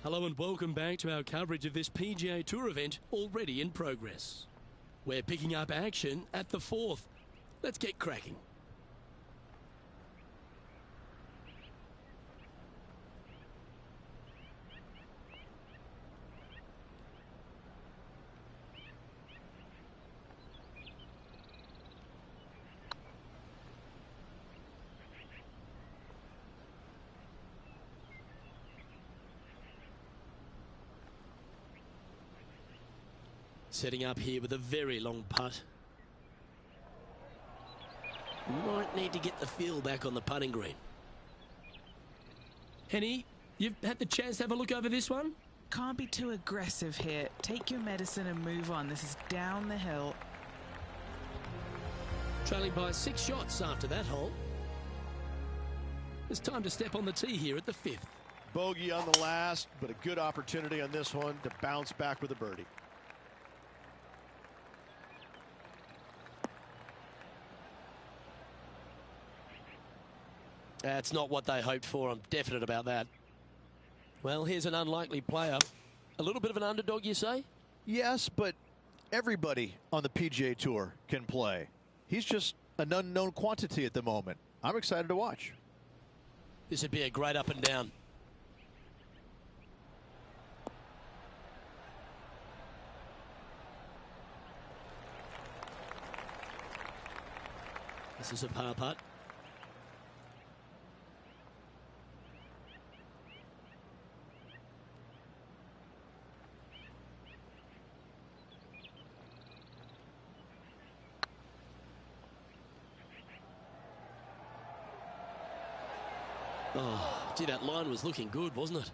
Hello and welcome back to our coverage of this PGA Tour event already in progress. We're picking up action at the fourth. Let's get cracking. Setting up here with a very long putt. Might need to get the feel back on the putting green. Henny, you've had the chance to have a look over this one? Can't be too aggressive here. Take your medicine and move on. This is down the hill. Trailing by 6 shots after that hole. It's time to step on the tee here at the fifth. Bogey on the last, but a good opportunity on this one to bounce back with a birdie. That's not what they hoped for. I'm definite about that. Well, here's an unlikely player. A little bit of an underdog, you say? Yes, but everybody on the PGA Tour can play. He's just an unknown quantity at the moment. I'm excited to watch. This would be a great up and down. This is a par putt. Oh, gee, that line was looking good, wasn't it?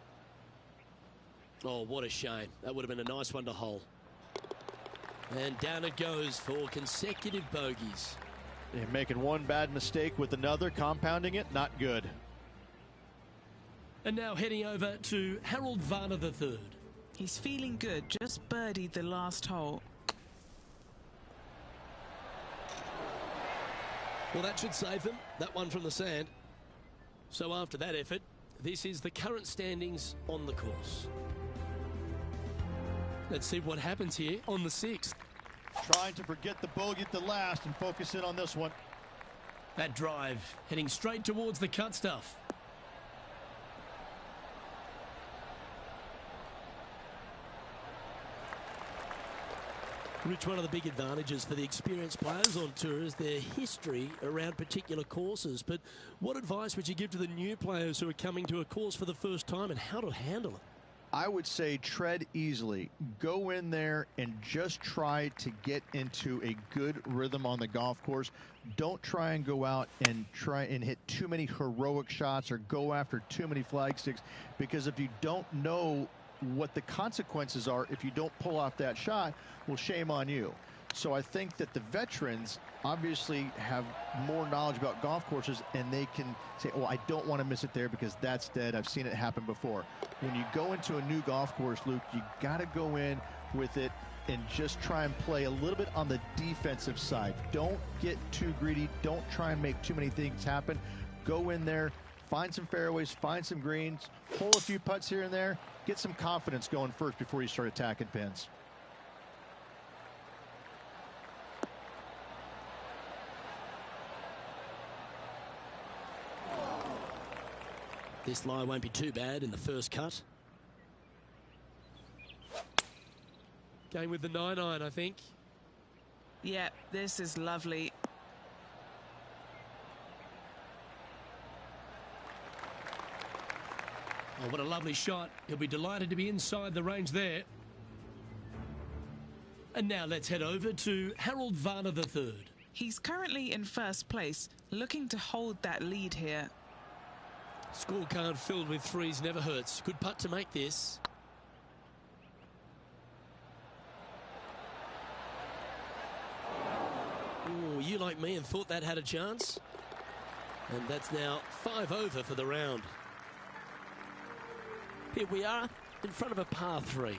Oh, what a shame. That would have been a nice one to hole. And down it goes for consecutive bogeys. They're making one bad mistake with another, compounding it, not good. And now heading over to Harold Varner III. He's feeling good, just birdied the last hole. Well, that should save them, that one from the sand. So after that effort, this is the current standings on the course. Let's see what happens here on the 6th. Trying to forget the bogey at the last and focus in on this one. That drive heading straight towards the cut stuff. Rich, one of the big advantages for the experienced players on tour is their history around particular courses. But what advice would you give to the new players who are coming to a course for the first time and how to handle it? I would say tread easily. Go in there and just try to get into a good rhythm on the golf course. Don't try and go out and try and hit too many heroic shots or go after too many flag sticks, because if you don't know what the consequences are if you don't pull off that shot, well, shame on you. So I think that the veterans obviously have more knowledge about golf courses, and they can say, oh, I don't want to miss it there because that's dead. I've seen it happen before. When you go into a new golf course, Luke, you got to go in with it and just try and play a little bit on the defensive side. Don't get too greedy. Don't try and make too many things happen. Go in there, find some fairways, find some greens, hole a few putts here and there, get some confidence going first before you start attacking pins. This lie won't be too bad in the first cut. Going with the 9-iron, I think. Yeah, this is lovely. Oh, what a lovely shot. He'll be delighted to be inside the range there. And now let's head over to Harold Varner III. He's currently in first place, looking to hold that lead here. Scorecard filled with threes never hurts. Good putt to make this. Ooh, you like me and thought that had a chance? And that's now 5 over for the round. Here we are in front of a par 3.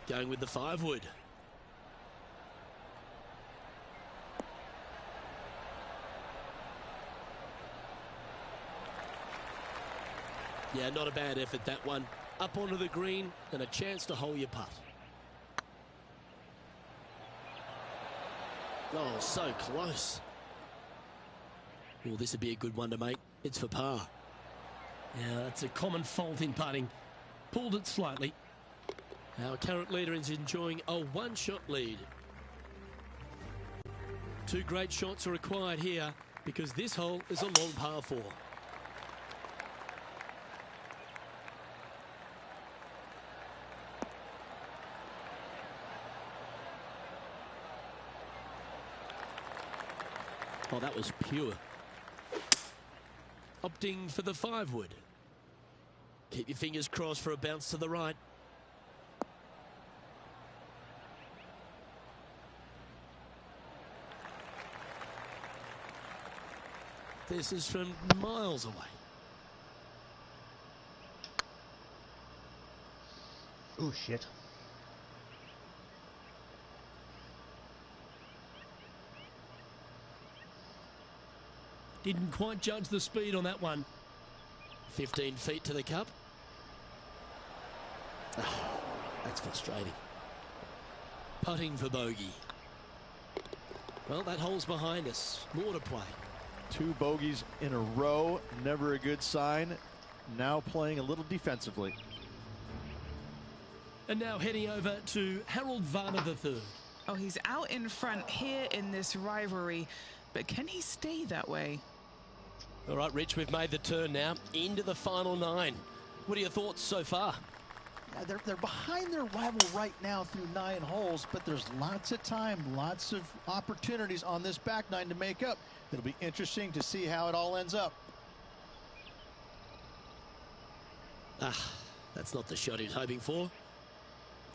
Going with the 5-wood. Yeah, not a bad effort, that one. Up onto the green and a chance to hole your putt. Oh, so close. Well, this would be a good one to make. It's for par. Yeah, that's a common fault in putting. Pulled it slightly. Our current leader is enjoying a one-shot lead. 2 great shots are required here because this hole is a long par 4. Oh, that was pure. Opting for the 5-wood. Keep your fingers crossed for a bounce to the right. This is from miles away. Oh, shit. Didn't quite judge the speed on that one. 15 feet to the cup. Oh, that's frustrating. Putting for bogey. Well, that hole's behind us. More to play. 2 bogeys in a row, never a good sign. Now playing a little defensively. And now heading over to Harold Varner III. Oh, he's out in front here in this rivalry, but can he stay that way? All right, Rich, we've made the turn now into the final 9. What are your thoughts so far? Yeah, they're behind their rival right now through 9 holes, but there's lots of time, lots of opportunities on this back 9 to make up. It'll be interesting to see how it all ends up. That's not the shot he's hoping for.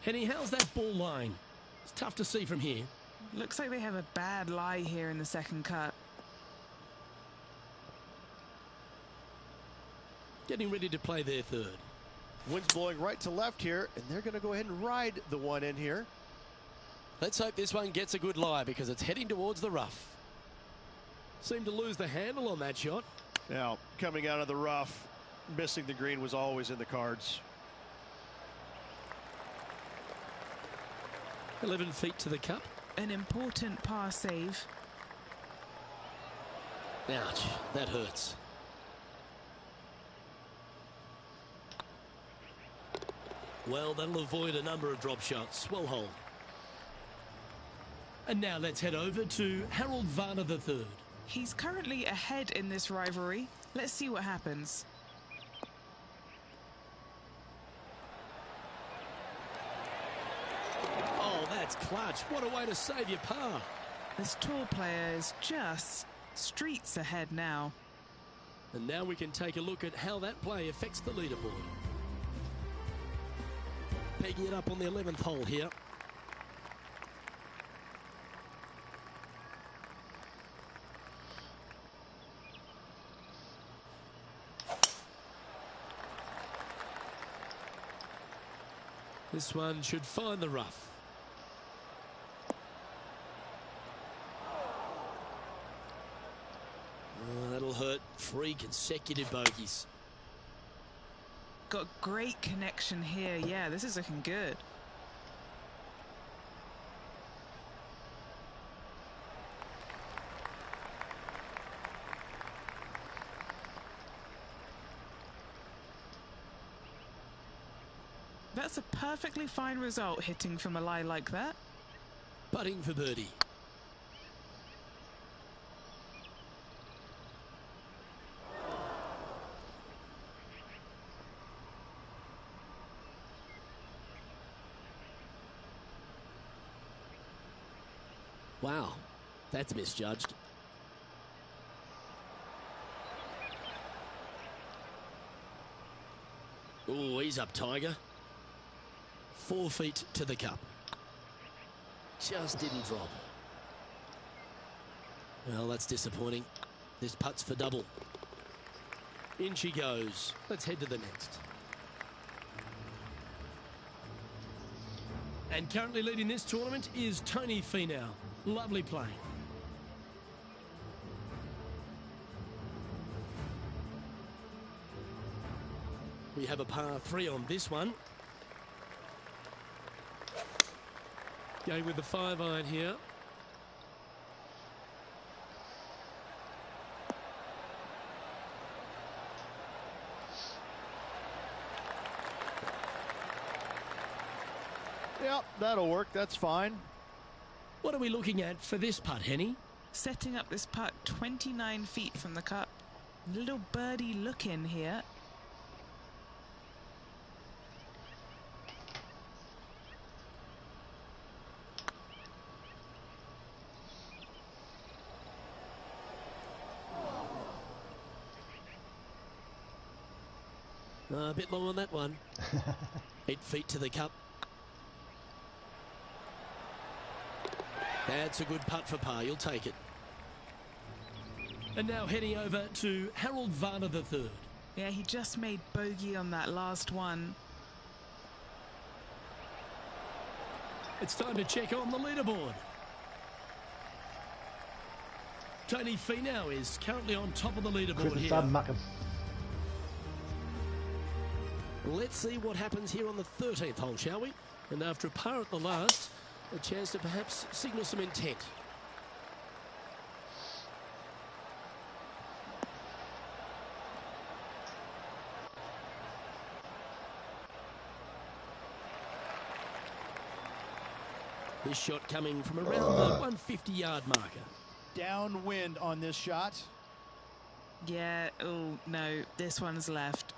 Henny, how's that ball line? It's tough to see from here. Looks like they have a bad lie here in the second cut. Getting ready to play their third. Wind's blowing right to left here, and they're going to go ahead and ride the one in here. Let's hope this one gets a good lie because it's heading towards the rough. Seemed to lose the handle on that shot. Now, coming out of the rough, missing the green was always in the cards. 11 feet to the cup. An important par save. Ouch, that hurts. Well, that'll avoid a number of drop shots. Well hole. And now let's head over to Harold Varner III. He's currently ahead in this rivalry. Let's see what happens. Oh, that's clutch. What a way to save your par. This tour player is just streets ahead now. And now we can take a look at how that play affects the leaderboard. Pegging it up on the 11th hole here. This one should find the rough. Oh, that'll hurt. 3 consecutive bogeys. Got great connection here. Yeah, this is looking good. That's a perfectly fine result, hitting from a lie like that. Putting for birdie. Wow, that's misjudged. Oh, he's up, Tiger. 4 feet to the cup. Just didn't drop. Well, that's disappointing. This putt's for double. In she goes. Let's head to the next. And currently leading this tournament is Tony Finau. Lovely play. We have a par 3 on this one. Going with the 5-iron here. Yep, that'll work. That's fine. What are we looking at for this putt, Henny? Setting up this putt 29 feet from the cup. Little birdie look in here. A bit long on that one. 8 feet to the cup. That's a good putt for par. You'll take it. And now heading over to Harold Varner III. Yeah, he just made bogey on that last one. It's time to check on the leaderboard. Tony Finau is currently on top of the leaderboard Christmas here. time, Muckham. Let's see what happens here on the 13th hole, shall we? And after a par at the last, a chance to perhaps signal some intent. This shot coming from around the 150-yard marker. Downwind on this shot. Yeah, oh no, this one's left.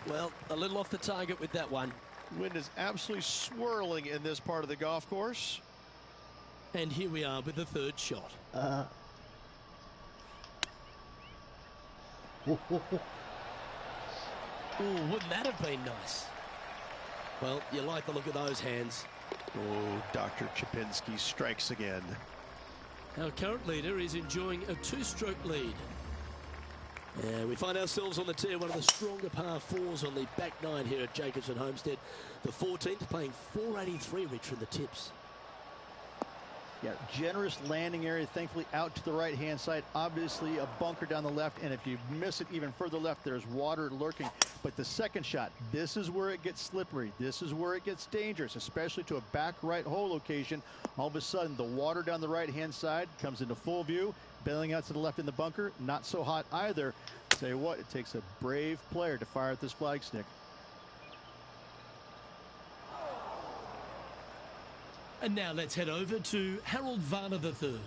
Well, a little off the target with that one. Wind is absolutely swirling in this part of the golf course. And here we are with the third shot. Oh, wouldn't that have been nice? Well, you like the look of those hands. Oh, Dr. Chapinski strikes again. Our current leader is enjoying a two-stroke lead. We find ourselves on the tee, one of the stronger par fours on the back nine here at Jacobson Homestead. The 14th playing 483, Rich, from the tips. Yeah, generous landing area, thankfully out to the right-hand side. Obviously a bunker down the left, and if you miss it even further left, there's water lurking. But the second shot, this is where it gets slippery. This is where it gets dangerous, especially to a back right hole location. All of a sudden, the water down the right-hand side comes into full view, bailing out to the left in the bunker. Not so hot either. Tell you what, it takes a brave player to fire at this flagstick. And now let's head over to Harold Varner III.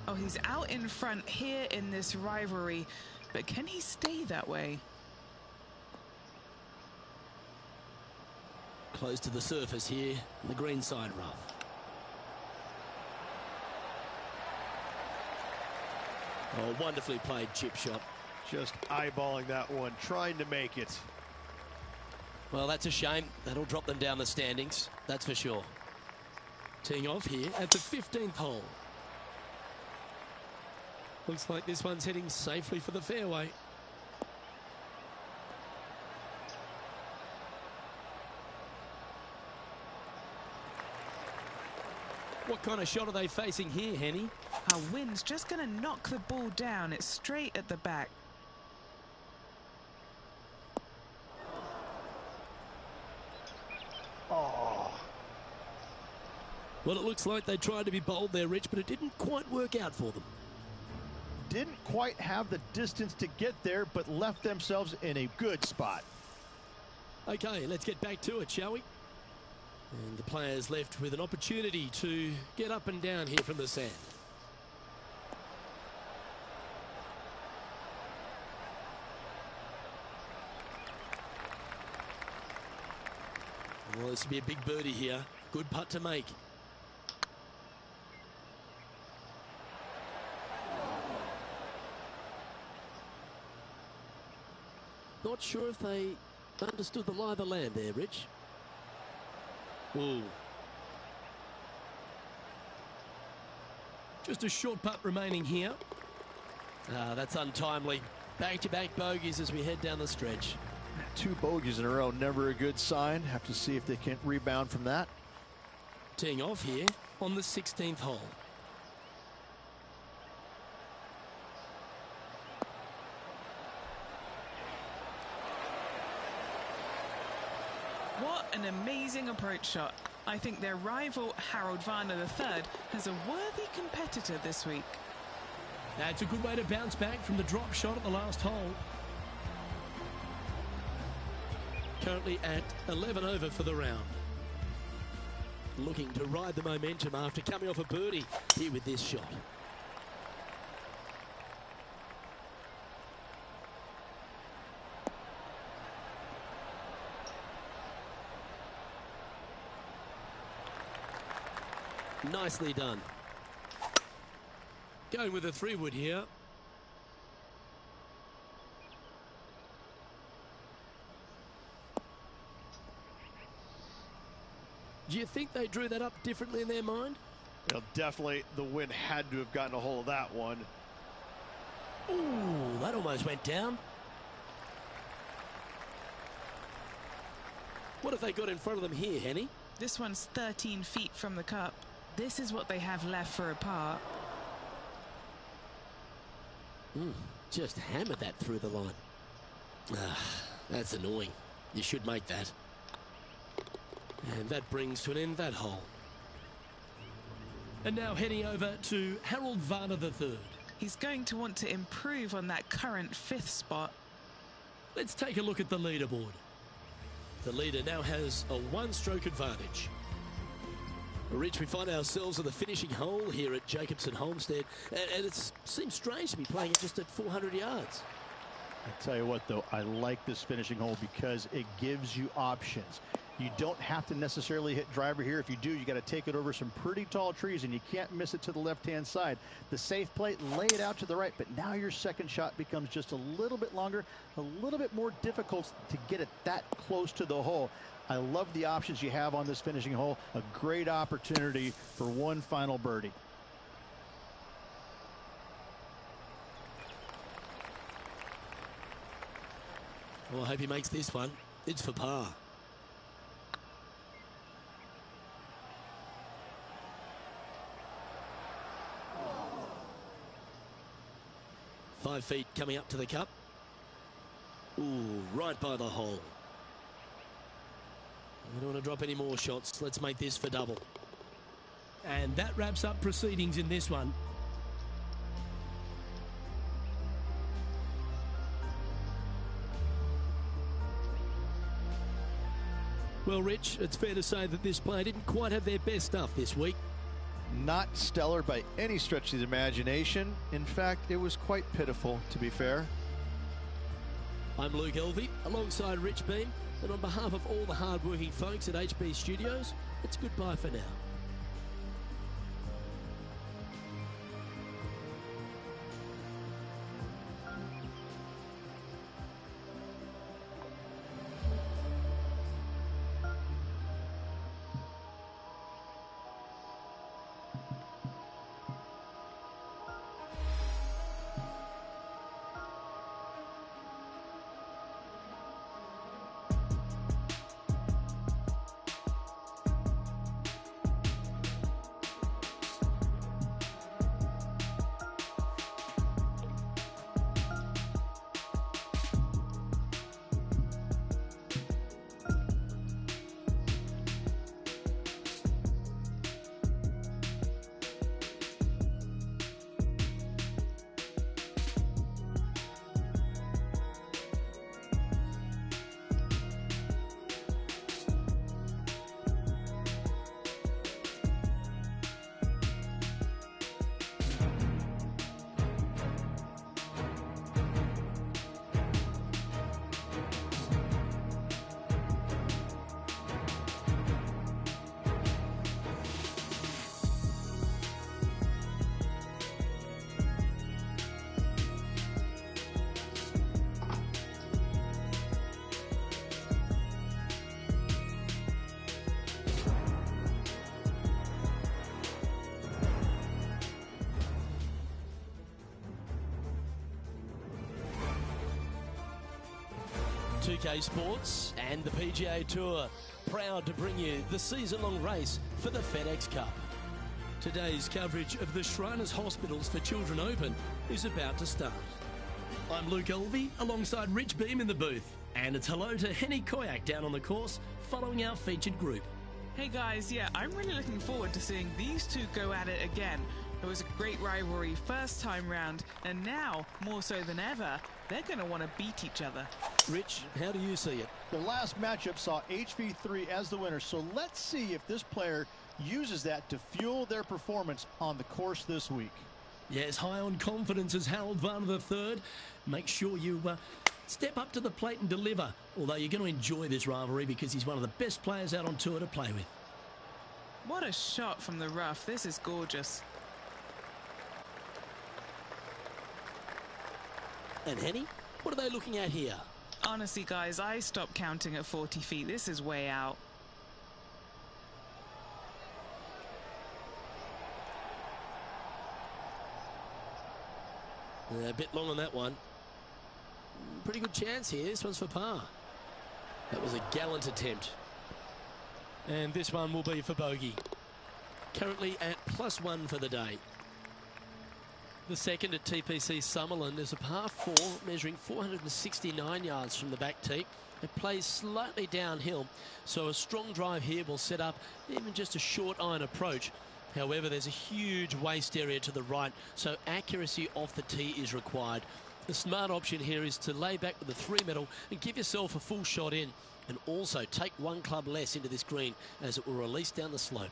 Oh, he's out in front here in this rivalry, but can he stay that way? Close to the surface here, the green side rough. Oh, wonderfully played chip shot. Just eyeballing that one, trying to make it. Well, that's a shame. That'll drop them down the standings, that's for sure. Teeing off here at the 15th hole. Looks like this one's heading safely for the fairway. What kind of shot are they facing here, Henny? Our wind's just going to knock the ball down. It's straight at the back. Well, it looks like they tried to be bold there, Rich, but it didn't quite work out for them. Didn't quite have the distance to get there, but left themselves in a good spot. Okay, let's get back to it, shall we? And the players left with an opportunity to get up and down here from the sand. Well, this will be a big birdie here. Good putt to make. Not sure if they understood the lie of the land there, Rich. Ooh. Just a short putt remaining here. That's untimely. Back-to-back bogeys as we head down the stretch. 2 bogeys in a row, never a good sign. Have to see if they can rebound from that. Teeing off here on the 16th hole. What an amazing approach shot. I think their rival, Harold Varner III, has a worthy competitor this week. That's a good way to bounce back from the drop shot at the last hole. Currently at 11 over for the round. Looking to ride the momentum after coming off a birdie here with this shot. Nicely done. Going with a 3-wood here. Do you think they drew that up differently in their mind? Well, definitely the wind had to have gotten a hold of that one. Ooh, that almost went down. What have they got in front of them here, Henny? This one's 13 feet from the cup. This is what they have left for a par. Just hammered that through the line. That's annoying. You should make that. And that brings to an end that hole. And now heading over to Harold Varner III. He's going to want to improve on that current 5th spot. Let's take a look at the leaderboard. The leader now has a 1-stroke advantage. Rich, we find ourselves at the finishing hole here at Jacobson Homestead, and it seems strange to be playing it just at 400 yards. I tell you what, though, I like this finishing hole because it gives you options. You don't have to necessarily hit driver here. If you do, you got to take it over some pretty tall trees, and you can't miss it to the left-hand side. The safe play, lay it out to the right, but now your second shot becomes just a little bit longer, a little bit more difficult to get it that close to the hole. I love the options you have on this finishing hole. A great opportunity for one final birdie. Well, I hope he makes this one. It's for par. Five feet coming up to the cup. Ooh, right by the hole. I don't want to drop any more shots. Let's make this for double. And that wraps up proceedings in this one. Well, Rich, it's fair to say that this player didn't quite have their best stuff this week. Not stellar by any stretch of the imagination. In fact, it was quite pitiful, to be fair. I'm Luke Elvey, alongside Rich Beem, and on behalf of all the hard-working folks at HB Studios, it's goodbye for now. Sports and the PGA Tour, proud to bring you the season-long race for the FedEx Cup. Today's coverage of the Shriners Hospitals for Children Open is about to start. I'm Luke Elvey, alongside Rich Beem in the booth, and it's hello to Henny Koyak down on the course, following our featured group. Hey guys, yeah, I'm really looking forward to seeing these two go at it again. It was a great rivalry first time round, and now, more so than ever, they're going to want to beat each other. Rich, how do you see it? The last matchup saw HV3 as the winner, so let's see if this player uses that to fuel their performance on the course this week. Yes, high on confidence as Harold Varner III. Make sure you step up to the plate and deliver, although you're going to enjoy this rivalry because he's one of the best players out on tour to play with. What a shot from the rough. This is gorgeous. And Henny, what are they looking at here? Honestly, guys, I stopped counting at 40 feet. This is way out. A bit long on that one. Pretty good chance here. This one's for par. That was a gallant attempt. And this one will be for bogey. currently at +1 for the day. The second at TPC Summerland is a par 4 measuring 469 yards from the back tee. It plays slightly downhill, so a strong drive here will set up even just a short iron approach. However, there's a huge waste area to the right, so accuracy off the tee is required. The smart option here is to lay back with a 3-metal and give yourself a full shot in, and also take one club less into this green as it will release down the slope.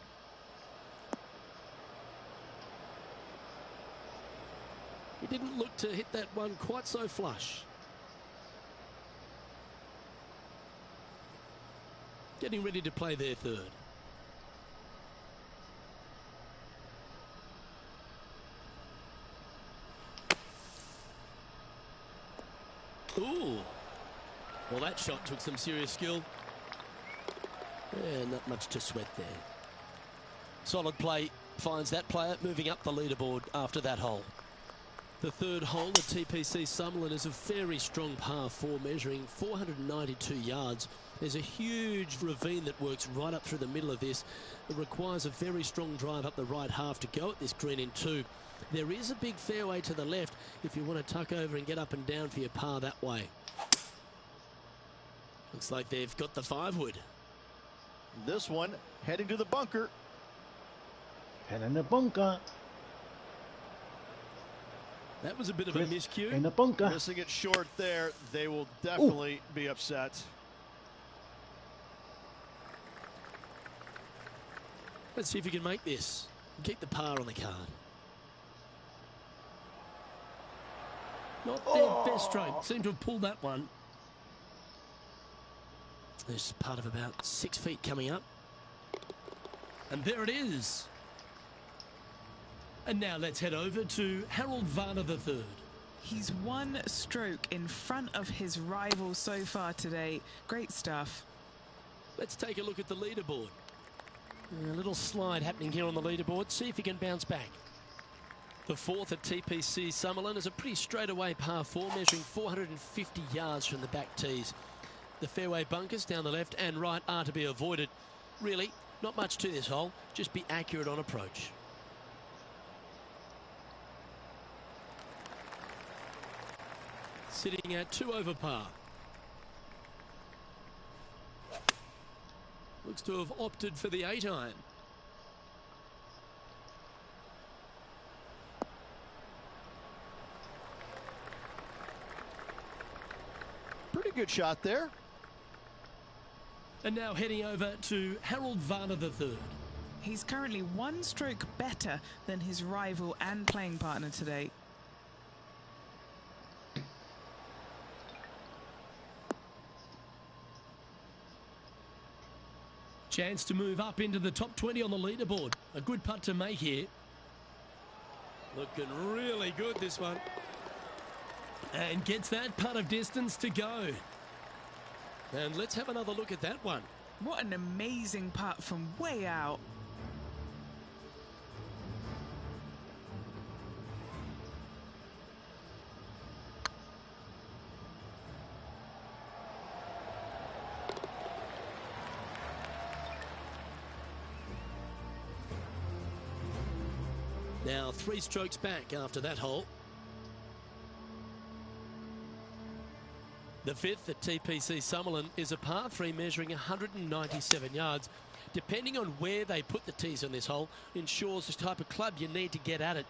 He didn't look to hit that one quite so flush. Getting ready to play their third. Ooh. Well, that shot took some serious skill. Yeah, not much to sweat there. Solid play finds that player moving up the leaderboard after that hole. The third hole at TPC Summerland is a very strong par 4 measuring 492 yards. There's a huge ravine that works right up through the middle of this. It requires a very strong drive up the right half to go at this green in 2. There is a big fairway to the left if you want to tuck over and get up and down for your par that way. Looks like they've got the 5-wood. This one heading to the bunker. Head in the bunker. That was a bit of a miscue. In the bunker. Missing it short there. They will definitely be upset. Let's see if we can make this. Keep the par on the card. Not their best stroke. Seem to have pulled that one. There's part of about 6 feet coming up. And there it is. And now let's head over to Harold Varner III. He's 1 stroke in front of his rival so far today. Great stuff. Let's take a look at the leaderboard. A little slide happening here on the leaderboard. See if he can bounce back. The fourth at TPC Summerland is a pretty straightaway par 4 measuring 450 yards from the back tees. The fairway bunkers down the left and right are to be avoided. Really, not much to this hole. Just be accurate on approach. Sitting at 2 over par. Looks to have opted for the 8-iron. Pretty good shot there. And now heading over to Harold Varner III. He's currently 1 stroke better than his rival and playing partner today. Chance to move up into the top 20 on the leaderboard. A good putt to make here. Looking really good, this one. And gets that putt of distance to go. And let's have another look at that one. What an amazing putt from way out. Now 3 strokes back after that hole. The fifth at TPC Summerland is a par 3 measuring 197 yards. Depending on where they put the tees on this hole ensures the type of club you need to get at it.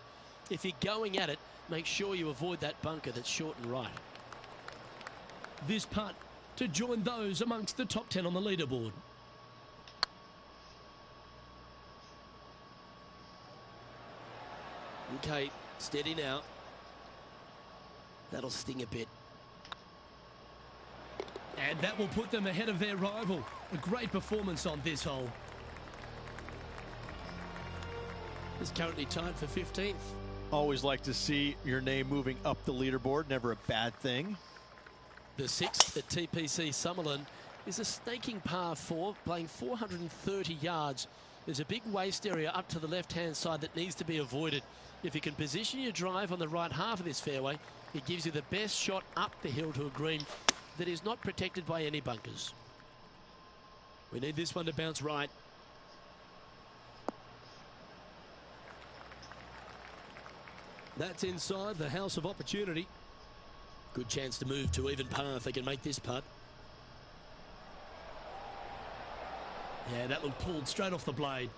If you're going at it, make sure you avoid that bunker that's short and right. This putt to join those amongst the top 10 on the leaderboard. Okay, steady now. That'll sting a bit. And that will put them ahead of their rival. A great performance on this hole. Is currently tied for 15th. Always like to see your name moving up the leaderboard. Never a bad thing. The sixth at TPC Summerland is a staking par 4, playing 430 yards. There's a big waste area up to the left-hand side that needs to be avoided. If you can position your drive on the right half of this fairway, it gives you the best shot up the hill to a green that is not protected by any bunkers. We need this one to bounce right. That's inside the house of opportunity. Good chance to move to even par if they can make this putt. Yeah, that one pulled straight off the blade.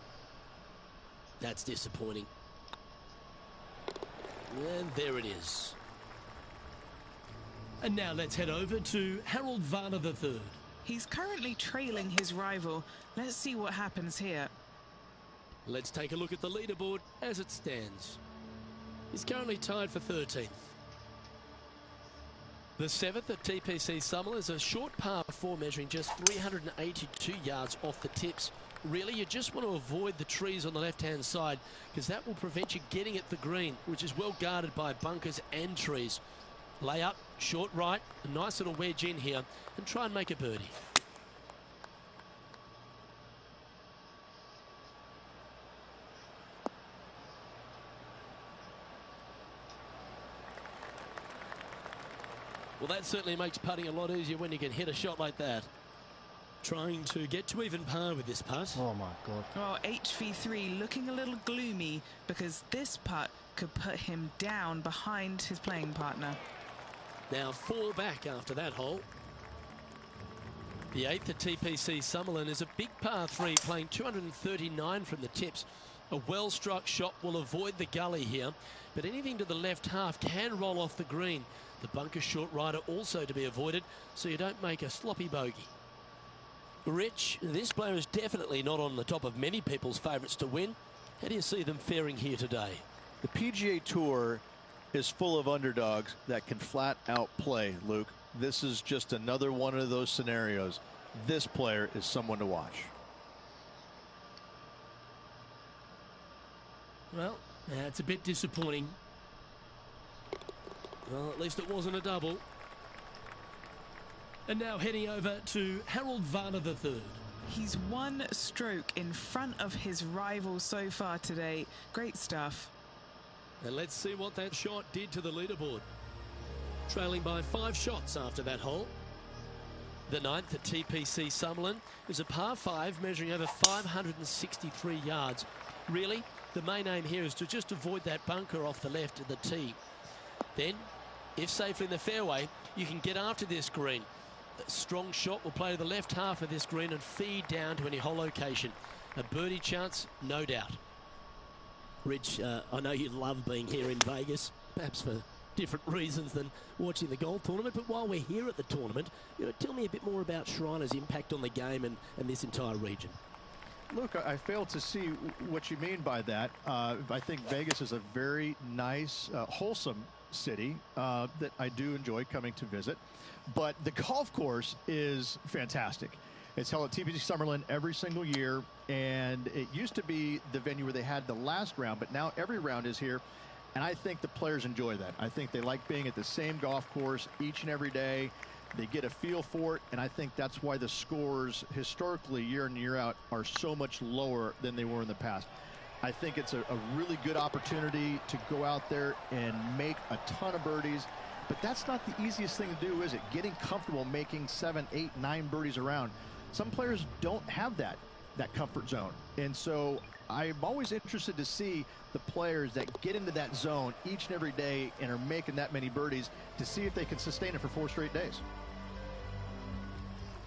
That's disappointing. And there it is. And now let's head over to Harold Varner III. He's currently trailing his rival. Let's see what happens here. Let's take a look at the leaderboard as it stands. He's currently tied for 13th. The 7th at TPC Summerlin is a short par 4 measuring just 382 yards off the tips. Really, you just want to avoid the trees on the left-hand side because that will prevent you getting at the green, which is well guarded by bunkers and trees. Lay up, short right, a nice little wedge in here, and try and make a birdie. Well, that certainly makes putting a lot easier when you can hit a shot like that. Trying to get to even par with this putt. Oh my God. Oh, HV3 looking a little gloomy because this putt could put him down behind his playing partner. Now 4 back after that hole. The 8th at TPC Summerlin is a big par 3 playing 239 from the tips. A well-struck shot will avoid the gully here, but anything to the left half can roll off the green. The bunker short rider also to be avoided, so you don't make a sloppy bogey. Rich, this player is definitely not on the top of many people's favourites to win. How do you see them faring here today? The PGA Tour is full of underdogs that can flat out play, Luke. This is just another one of those scenarios. This player is someone to watch. Well, it's a bit disappointing. Well, at least it wasn't a double. And now heading over to Harold Varner III. He's 1 stroke in front of his rival so far today. Great stuff. And let's see what that shot did to the leaderboard. Trailing by 5 shots after that hole. The 9th at TPC Summerlin is a par 5 measuring over 563 yards. Really, the main aim here is to just avoid that bunker off the left of the tee. Then, if safely in the fairway, you can get after this green. A strong shot will play to the left half of this green and feed down to any hole location. A birdie chance, no doubt. Rich, I know you love being here in Vegas, perhaps for different reasons than watching the golf tournament, but while we're here at the tournament, tell me a bit more about Shriners' impact on the game and this entire region. Look, I fail to see what you mean by that. I think Vegas is a very nice, wholesome city that I do enjoy coming to visit. But the golf course is fantastic. It's held at TPC Summerlin every single year, and it used to be the venue where they had the last round, but now every round is here, and I think the players enjoy that. I think they like being at the same golf course each and every day. They get a feel for it, and I think that's why the scores historically year in year out are so much lower than they were in the past. I think it's a really good opportunity to go out there and make a ton of birdies, but that's not the easiest thing to do, is it? Getting comfortable making 7, 8, 9 birdies around. Some players don't have that comfort zone, and so I'm always interested to see the players that get into that zone each and every day and are making that many birdies to see if they can sustain it for 4 straight days.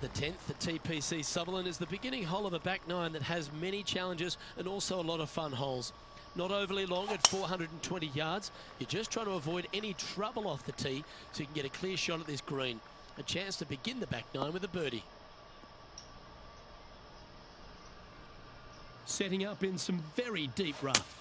The 10th at TPC Summerlin is the beginning hole of a back 9 that has many challenges and also a lot of fun holes. Not overly long at 420 yards. You're just trying to avoid any trouble off the tee so you can get a clear shot at this green. A chance to begin the back 9 with a birdie. Setting up in some very deep rough.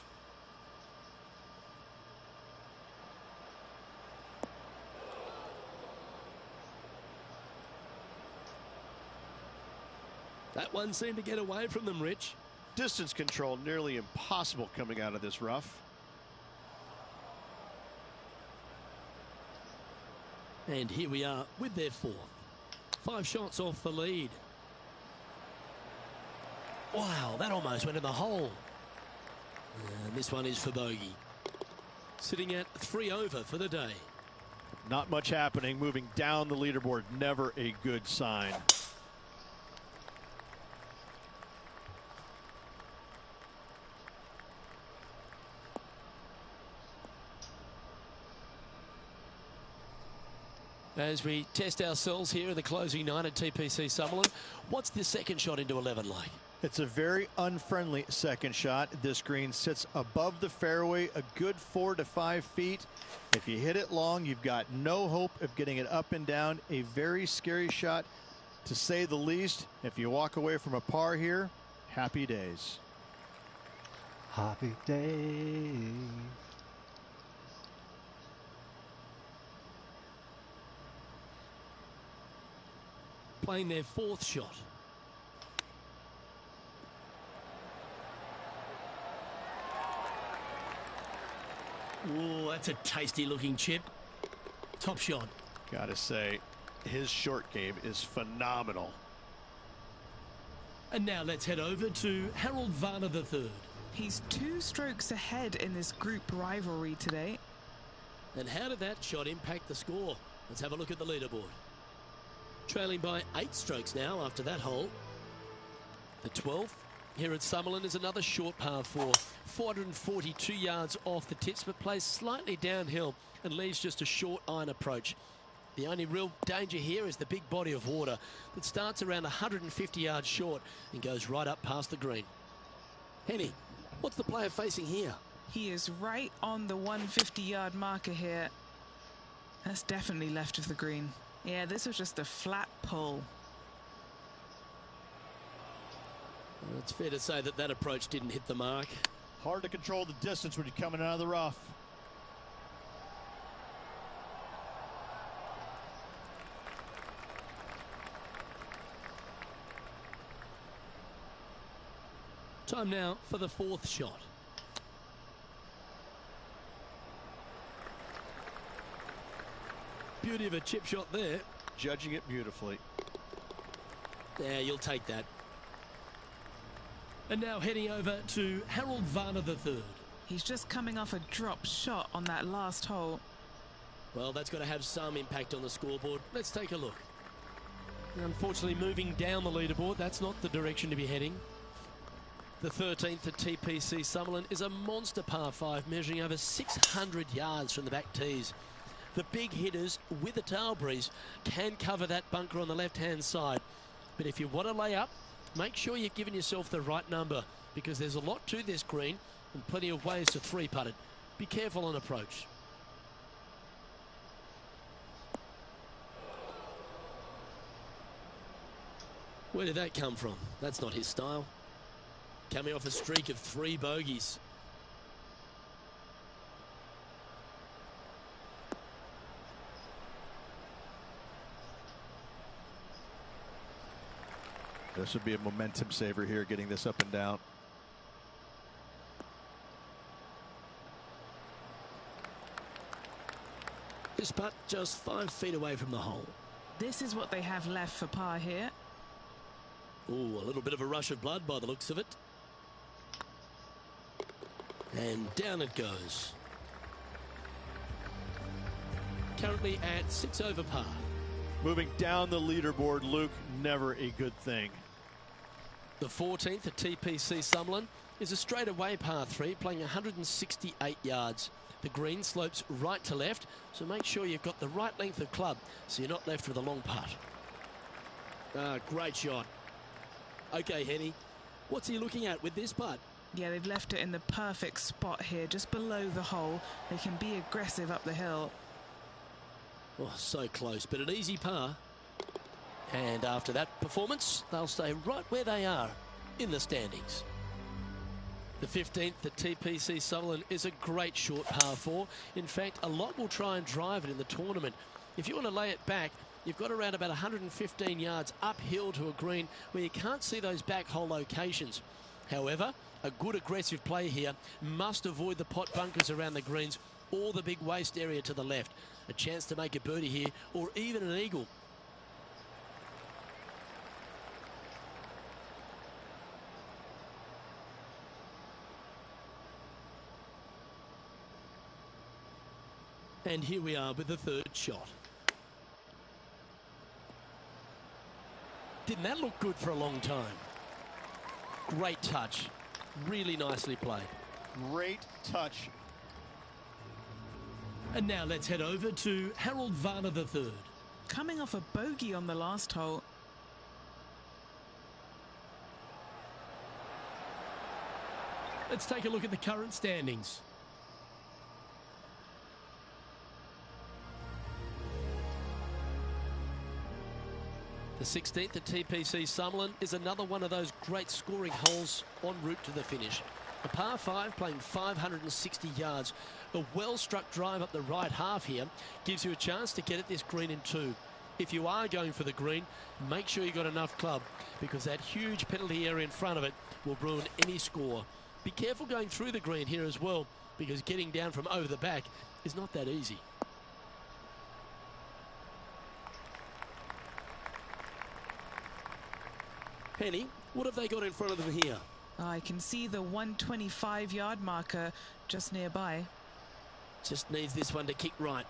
That one seemed to get away from them, Rich. Distance control nearly impossible coming out of this rough. And here we are with their 4th. 5 shots off the lead. Wow, that almost went in the hole. And this one is for bogey. Sitting at 3 over for the day. Not much happening. Moving down the leaderboard, never a good sign. As we test ourselves here in the closing 9 at TPC Summerlin, what's the second shot into 11 like? It's a very unfriendly second shot. This green sits above the fairway a good 4 to 5 feet. If you hit it long, you've got no hope of getting it up and down. A very scary shot, to say the least. If you walk away from a par here, happy days. Happy days. Playing their fourth shot. Oh, that's a tasty looking chip. Top shot. Gotta say, his short game is phenomenal. And now let's head over to Harold Varner III. He's 2 strokes ahead in this group rivalry today. And how did that shot impact the score? Let's have a look at the leaderboard. Trailing by 8 strokes now after that hole. The 12th here at Summerlin is another short par 4. 442 yards off the tips, but plays slightly downhill and leaves just a short iron approach. The only real danger here is the big body of water that starts around 150 yards short and goes right up past the green. Henny, what's the player facing here? He is right on the 150-yard marker here. That's definitely left of the green. Yeah, this was just a flat pull. Well, it's fair to say that that approach didn't hit the mark. Hard to control the distance when you're coming out of the rough. Time now for the fourth shot. Beauty of a chip shot there. Judging it beautifully. Yeah, you'll take that. And now heading over to Harold Varner III. He's just coming off a drop shot on that last hole. Well, that's got to have some impact on the scoreboard. Let's take a look. Unfortunately, moving down the leaderboard, that's not the direction to be heading. The 13th at TPC Summerlin is a monster par 5 measuring over 600 yards from the back tees. The big hitters with a tail breeze can cover that bunker on the left-hand side. But if you want to lay up, make sure you've given yourself the right number, because there's a lot to this green and plenty of ways to 3-putt it. Be careful on approach. Where did that come from? That's not his style. Coming off a streak of 3 bogeys. This would be a momentum saver here, getting this up and down. This putt just 5 feet away from the hole. This is what they have left for par here. Ooh, a little bit of a rush of blood by the looks of it. And down it goes. Currently at 6 over par. Moving down the leaderboard, Luke, never a good thing. The 14th at TPC Summerlin is a straightaway par 3, playing 168 yards. The green slopes right to left, so make sure you've got the right length of club so you're not left with a long putt. Great shot. Okay, Henny, what's he looking at with this putt? Yeah, they've left it in the perfect spot here, just below the hole. They can be aggressive up the hill. Oh, so close, but an easy par. And after that performance, they'll stay right where they are in the standings. The 15th at TPC Summerlin is a great short par 4. In fact, a lot will try and drive it in the tournament. If you want to lay it back, you've got around about 115 yards uphill to a green where you can't see those back hole locations. However, a good aggressive play here must avoid the pot bunkers around the greens or the big waste area to the left. A chance to make a birdie here or even an eagle. And here we are with the third shot. Didn't that look good for a long time? Great touch. Really nicely played. Great touch. And now let's head over to Harold Varner III. coming off a bogey on the last hole. Let's take a look at the current standings. The 16th at TPC Summerlin is another one of those great scoring holes en route to the finish. A par 5 playing 560 yards. A well-struck drive up the right half here gives you a chance to get at this green in 2. If you are going for the green, make sure you've got enough club, because that huge penalty area in front of it will ruin any score. Be careful going through the green here as well, because getting down from over the back is not that easy. Penny, what have they got in front of them here? I can see the 125-yard marker just nearby. Just needs this one to kick right.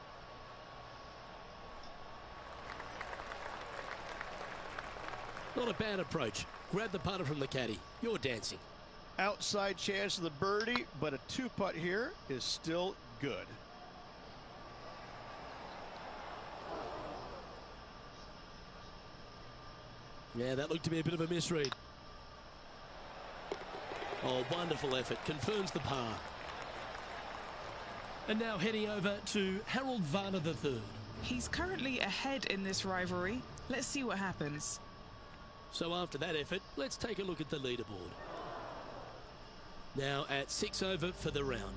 Not a bad approach. Grab the putter from the caddy. You're dancing. Outside chance of the birdie, but a 2-putt here is still good. Yeah, that looked to be a bit of a misread. Oh, wonderful effort. Confirms the par. And now heading over to Harold Varner III. He's currently ahead in this rivalry. Let's see what happens. So after that effort, let's take a look at the leaderboard. Now at 6 over for the round.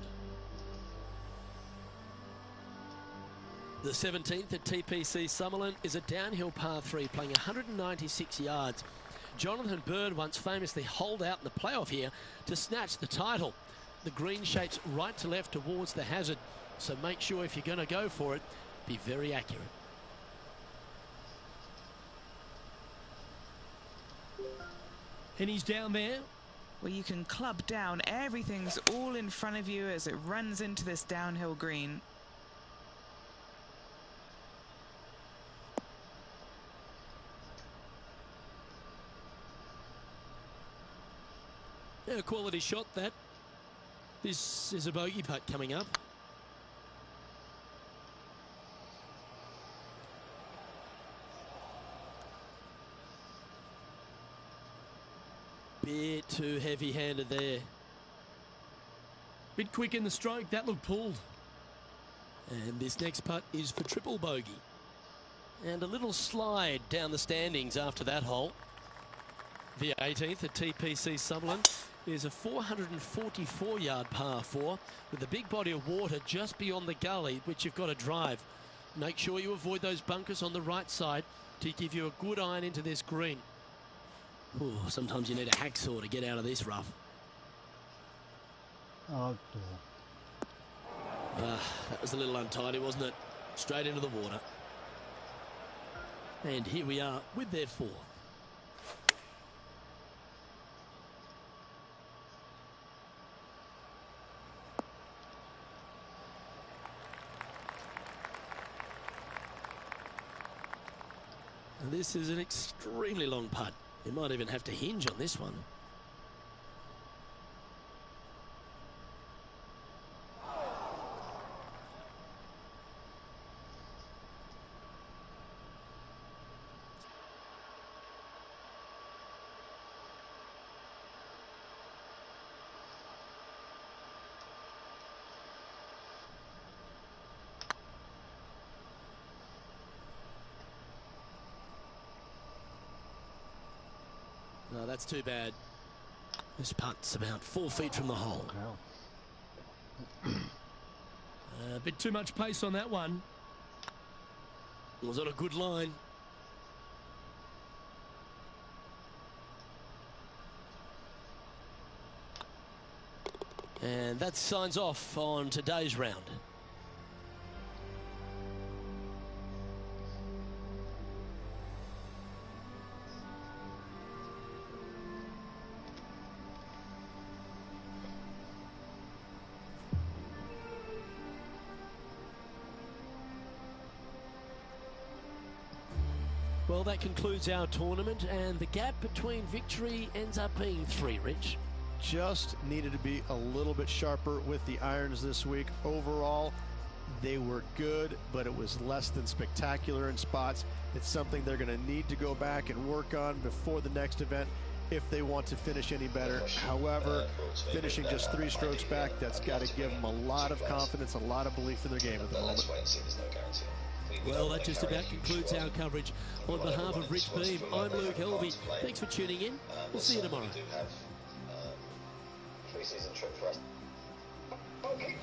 The 17th at TPC Summerlin is a downhill par 3 playing 196 yards. Jonathan Bird once famously holed out in the playoff here to snatch the title. The green shapes right to left towards the hazard, so make sure if you're going to go for it, be very accurate. And he's down there. Well, you can club down. Everything's all in front of you as it runs into this downhill green. Yeah, a quality shot that. This is a bogey putt coming up. Bit too heavy-handed there. Bit quick in the stroke. That looked pulled. And this next putt is for triple bogey. And a little slide down the standings after that hole. The 18th at TPC Summerlin is a 444-yard par 4 with a big body of water just beyond the gully, which you've got to drive. Make sure you avoid those bunkers on the right side to give you a good iron into this green. Ooh, sometimes you need a hacksaw to get out of this rough. Oh dear. That was a little untidy, wasn't it? Straight into the water. And here we are with their 4th. And this is an extremely long putt. You might even have to hinge on this one. No, that's too bad. This putt's about 4 feet from the hole. Wow. A bit too much pace on that one. Was on a good line. And that signs off on today's round. Well, that concludes our tournament, and the gap between victory ends up being 3, Rich. Just needed to be a little bit sharper with the irons this week. Overall, They were good, but it was less than spectacular in spots. It's something they're going to need to go back and work on before the next event if they want to finish any better. However, finishing just 3 strokes back, that's got to give them a lot of confidence, a lot of belief in their game at the moment. Well, that just about concludes our coverage. On behalf of Rich Beem, I'm Luke Helvey. Thanks for tuning in. We'll see you tomorrow. Pre-season trip for us. Okay.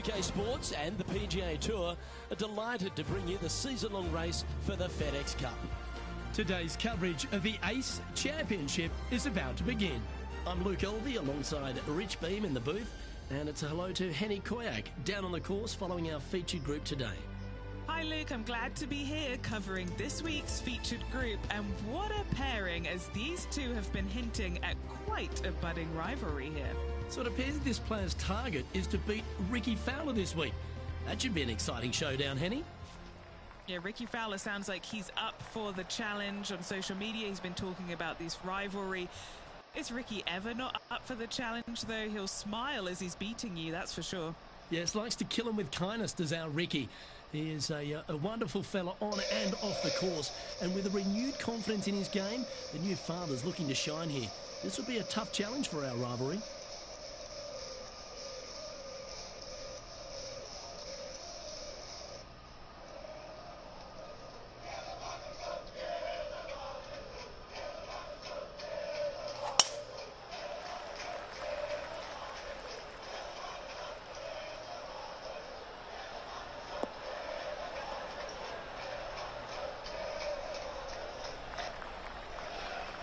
UK Sports and the PGA Tour are delighted to bring you the season-long race for the FedEx Cup. Today's coverage of the ACE Championship is about to begin. I'm Luke Elvey alongside Rich Beem in the booth, and it's a hello to Henny Koyak down on the course following our featured group today. Hi Luke, I'm glad to be here covering this week's featured group, and what a pairing, as these two have been hinting at quite a budding rivalry here. So it appears this player's target is to beat Ricky Fowler this week. That should be an exciting showdown, Henny. Yeah, Ricky Fowler sounds like he's up for the challenge. On social media, he's been talking about this rivalry. Is Ricky ever not up for the challenge, though? He'll smile as he's beating you, that's for sure. Yes, likes to kill him with kindness, does our Ricky. He is a wonderful fella on and off the course. And with a renewed confidence in his game, the new father's looking to shine here. This will be a tough challenge for our rivalry.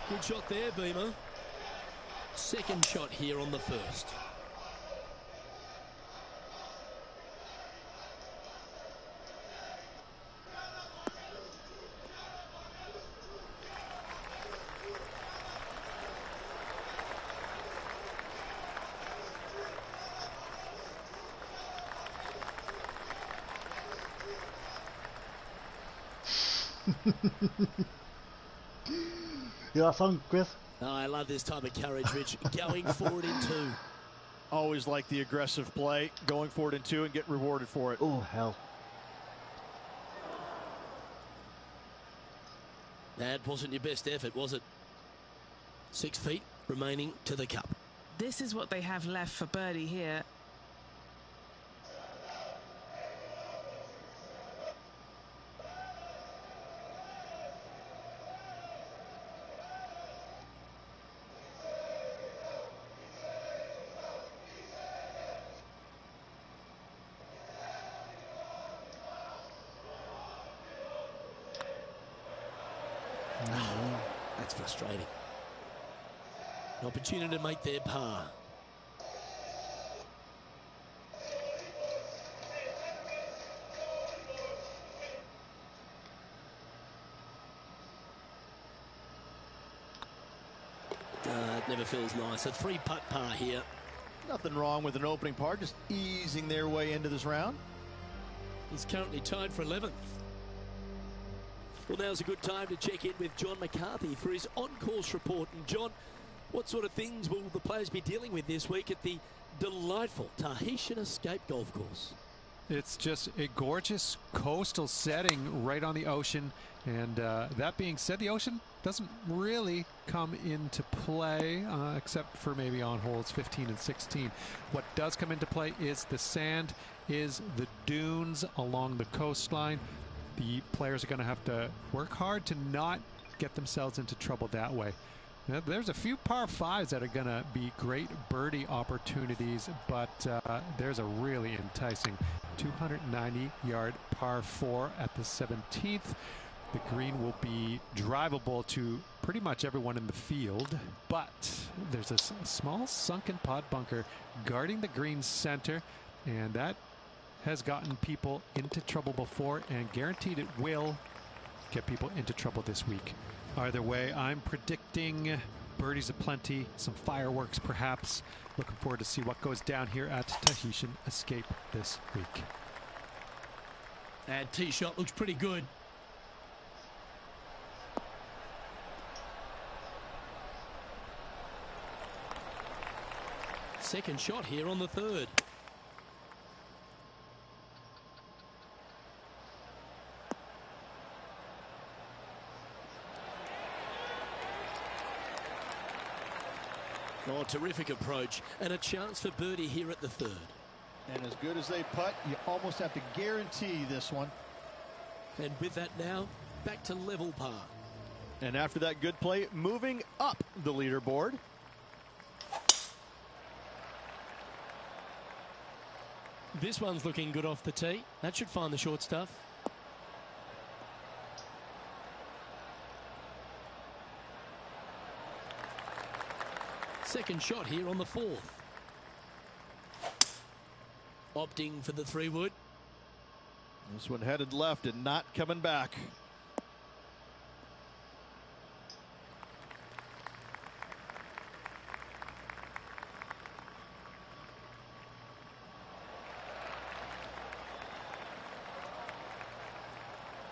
Good shot there, Beamer. Second shot here on the first. You have fun, Chris? Oh, I love this type of courage, Rich. Going forward in 2. Always like the aggressive play, going forward in 2 and get rewarded for it. Oh, hell. That wasn't your best effort, was it? 6 feet remaining to the cup. This is what they have left for birdie here. That's frustrating. An opportunity to make their par. It never feels nice. A 3-putt par here. Nothing wrong with an opening par, just easing their way into this round. He's currently tied for 11th. Well, now's a good time to check in with John McCarthy for his on-course report. And John, what sort of things will the players be dealing with this week at the delightful Tahitian Escape Golf Course? It's just a gorgeous coastal setting right on the ocean. And that being said, the ocean doesn't really come into play except for maybe on holes 15 and 16. What does come into play is the sand, is the dunes along the coastline. The players are going to have to work hard to not get themselves into trouble that way. Now, there's a few par 5s that are going to be great birdie opportunities, but there's a really enticing 290-yard par 4 at the 17th. The green will be drivable to pretty much everyone in the field, but there's a small sunken pot bunker guarding the green center, and that has gotten people into trouble before and guaranteed it will get people into trouble this week. Either way, I'm predicting birdies aplenty, some fireworks perhaps. Looking forward to see what goes down here at Tahitian Escape this week. That tee shot looks pretty good. Second shot here on the 3rd. Oh, terrific approach and a chance for birdie here at the 3rd. And as good as they putt, you almost have to guarantee this one. And with that now, back to level par. And after that good play, moving up the leaderboard. This one's looking good off the tee. That should find the short stuff. Second shot here on the 4th. Opting for the 3-wood. This one headed left and not coming back.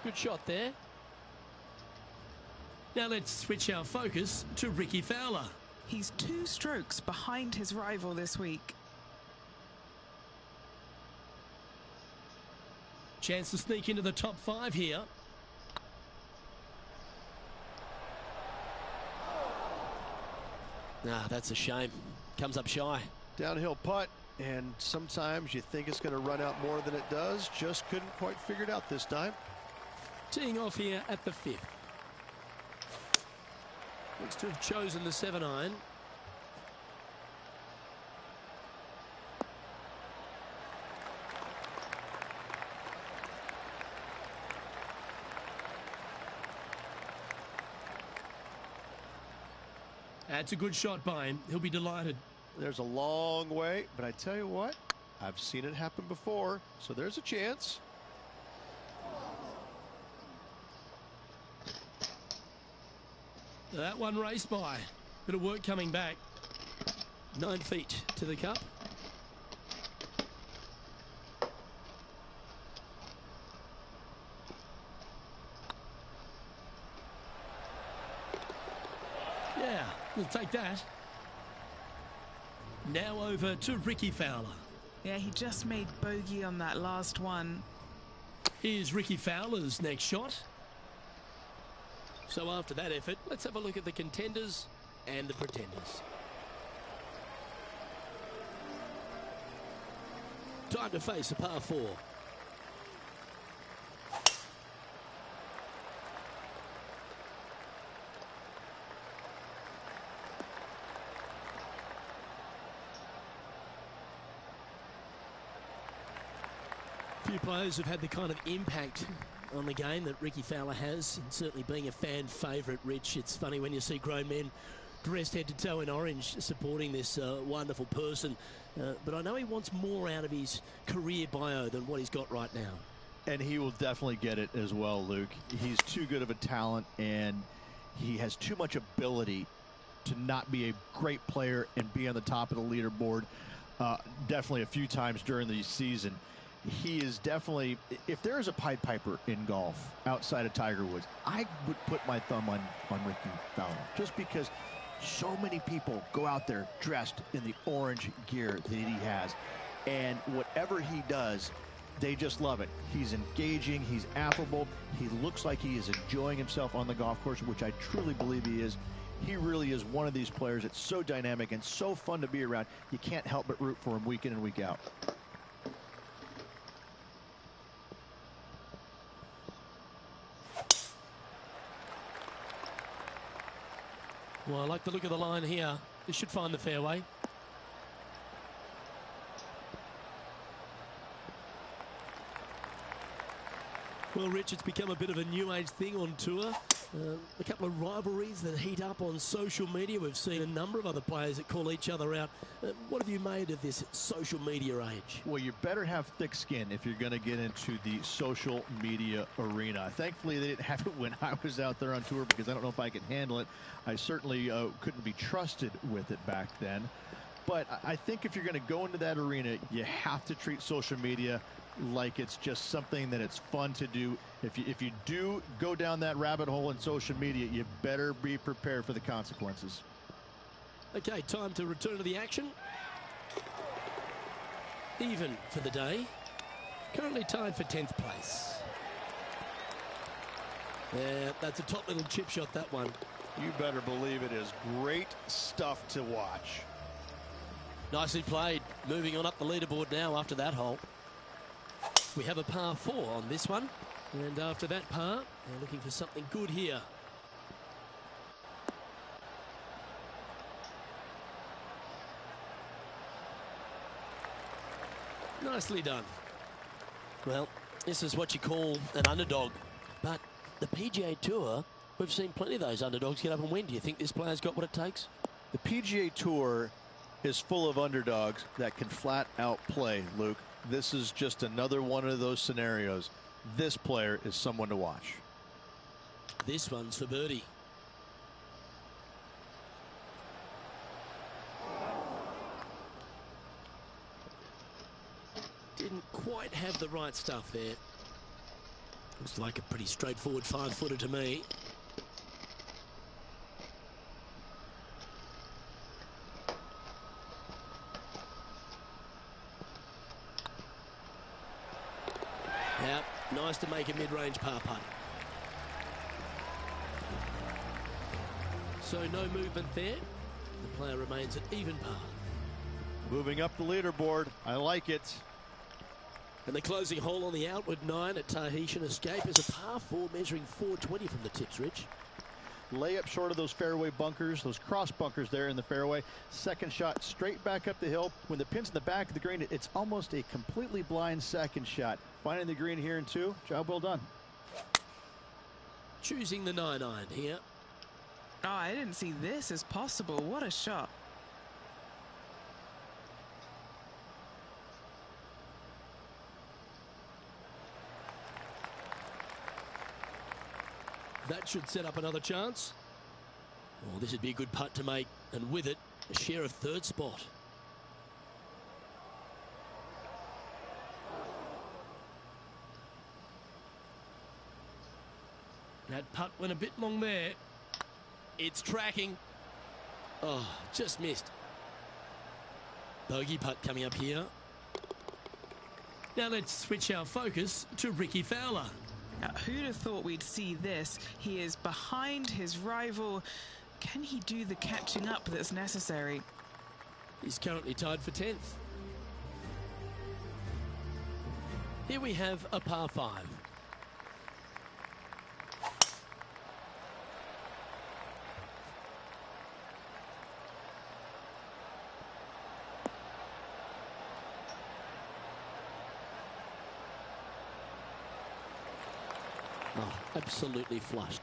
Good shot there. Now let's switch our focus to Rickie Fowler. He's 2 strokes behind his rival this week. Chance to sneak into the top 5 here. That's a shame. Comes up shy. Downhill putt, and sometimes you think it's going to run out more than it does. Just couldn't quite figure it out this time. Teeing off here at the 5th. Looks to have chosen the 7-iron. That's a good shot by him. He'll be delighted. There's a long way, but I tell you what, I've seen it happen before, so there's a chance. That one raced by. Bit of work coming back. 9 feet to the cup. We'll take that. Now over to Ricky Fowler. Yeah, he just made bogey on that last one. Here's Ricky Fowler's next shot. So after that effort, let's have a look at the contenders and the pretenders. Time to face a par 4. Few players have had the kind of impact on the game that Ricky Fowler has, and certainly being a fan favourite, Rich. It's funny when you see grown men dressed head to toe in orange supporting this wonderful person, but I know he wants more out of his career bio than what he's got right now. And he will definitely get it as well, Luke. He's too good of a talent, and he has too much ability to not be a great player and be on the top of the leaderboard definitely a few times during the season. He is definitely, if there is a Pied Piper in golf outside of Tiger Woods, I would put my thumb on Ricky Fowler, just because so many people go out there dressed in the orange gear that he has, and whatever he does, they just love it. He's engaging, he's affable, he looks like he is enjoying himself on the golf course, which I truly believe he is. He really is one of these players that's so dynamic and so fun to be around. You can't help but root for him week in and week out. Well, I like the look of the line here. This should find the fairway. Well, Rich, it's become a bit of a new age thing on tour. A couple of rivalries that heat up on social media. We've seen a number of other players that call each other out. What have you made of this social media age? Well, you better have thick skin if you're going to get into the social media arena. Thankfully, they didn't have it when I was out there on tour, because I don't know if I could handle it. I certainly couldn't be trusted with it back then. But I think if you're going to go into that arena, you have to treat social media like it's just something that it's fun to do. If you do go down that rabbit hole in social media, you better be prepared for the consequences. Okay, time to return to the action. Even for the day. Currently tied for 10th place. Yeah, that's a top little chip shot, that one. You better believe it is great stuff to watch. Nicely played. Moving on up the leaderboard now after that hole. We have a par 4 on this one. And after that par, they're looking for something good here. Nicely done. Well, this is what you call an underdog. But the PGA Tour, we've seen plenty of those underdogs get up and win. Do you think this player's got what it takes? The PGA Tour is full of underdogs that can flat out play, Luke. This is just another one of those scenarios. This player is someone to watch. This one's for birdie. Didn't quite have the right stuff there. Looks like a pretty straightforward 5-footer to me. Yeah, nice to make a mid-range par putt. So no movement there. The player remains at even par. Moving up the leaderboard. I like it. And the closing hole on the outward 9 at Tahitian Escape is a par 4 measuring 420 from the tips, Rich. Layup short of those fairway bunkers, those cross bunkers there in the fairway. Second shot straight back up the hill. When the pin's in the back of the green, it's almost a completely blind second shot. Finding the green here in 2, job well done. Choosing the 9-iron here. Oh, I didn't see this as possible. What a shot. That should set up another chance. Oh, this would be a good putt to make, and with it, a share of 3rd spot. That putt went a bit long there. It's tracking. Oh, just missed. Bogey putt coming up here. Now let's switch our focus to Rickie Fowler. Now, who'd have thought we'd see this? He is behind his rival. Can he do the catching up that's necessary? He's currently tied for 10th. Here we have a par 5. Oh, absolutely flushed.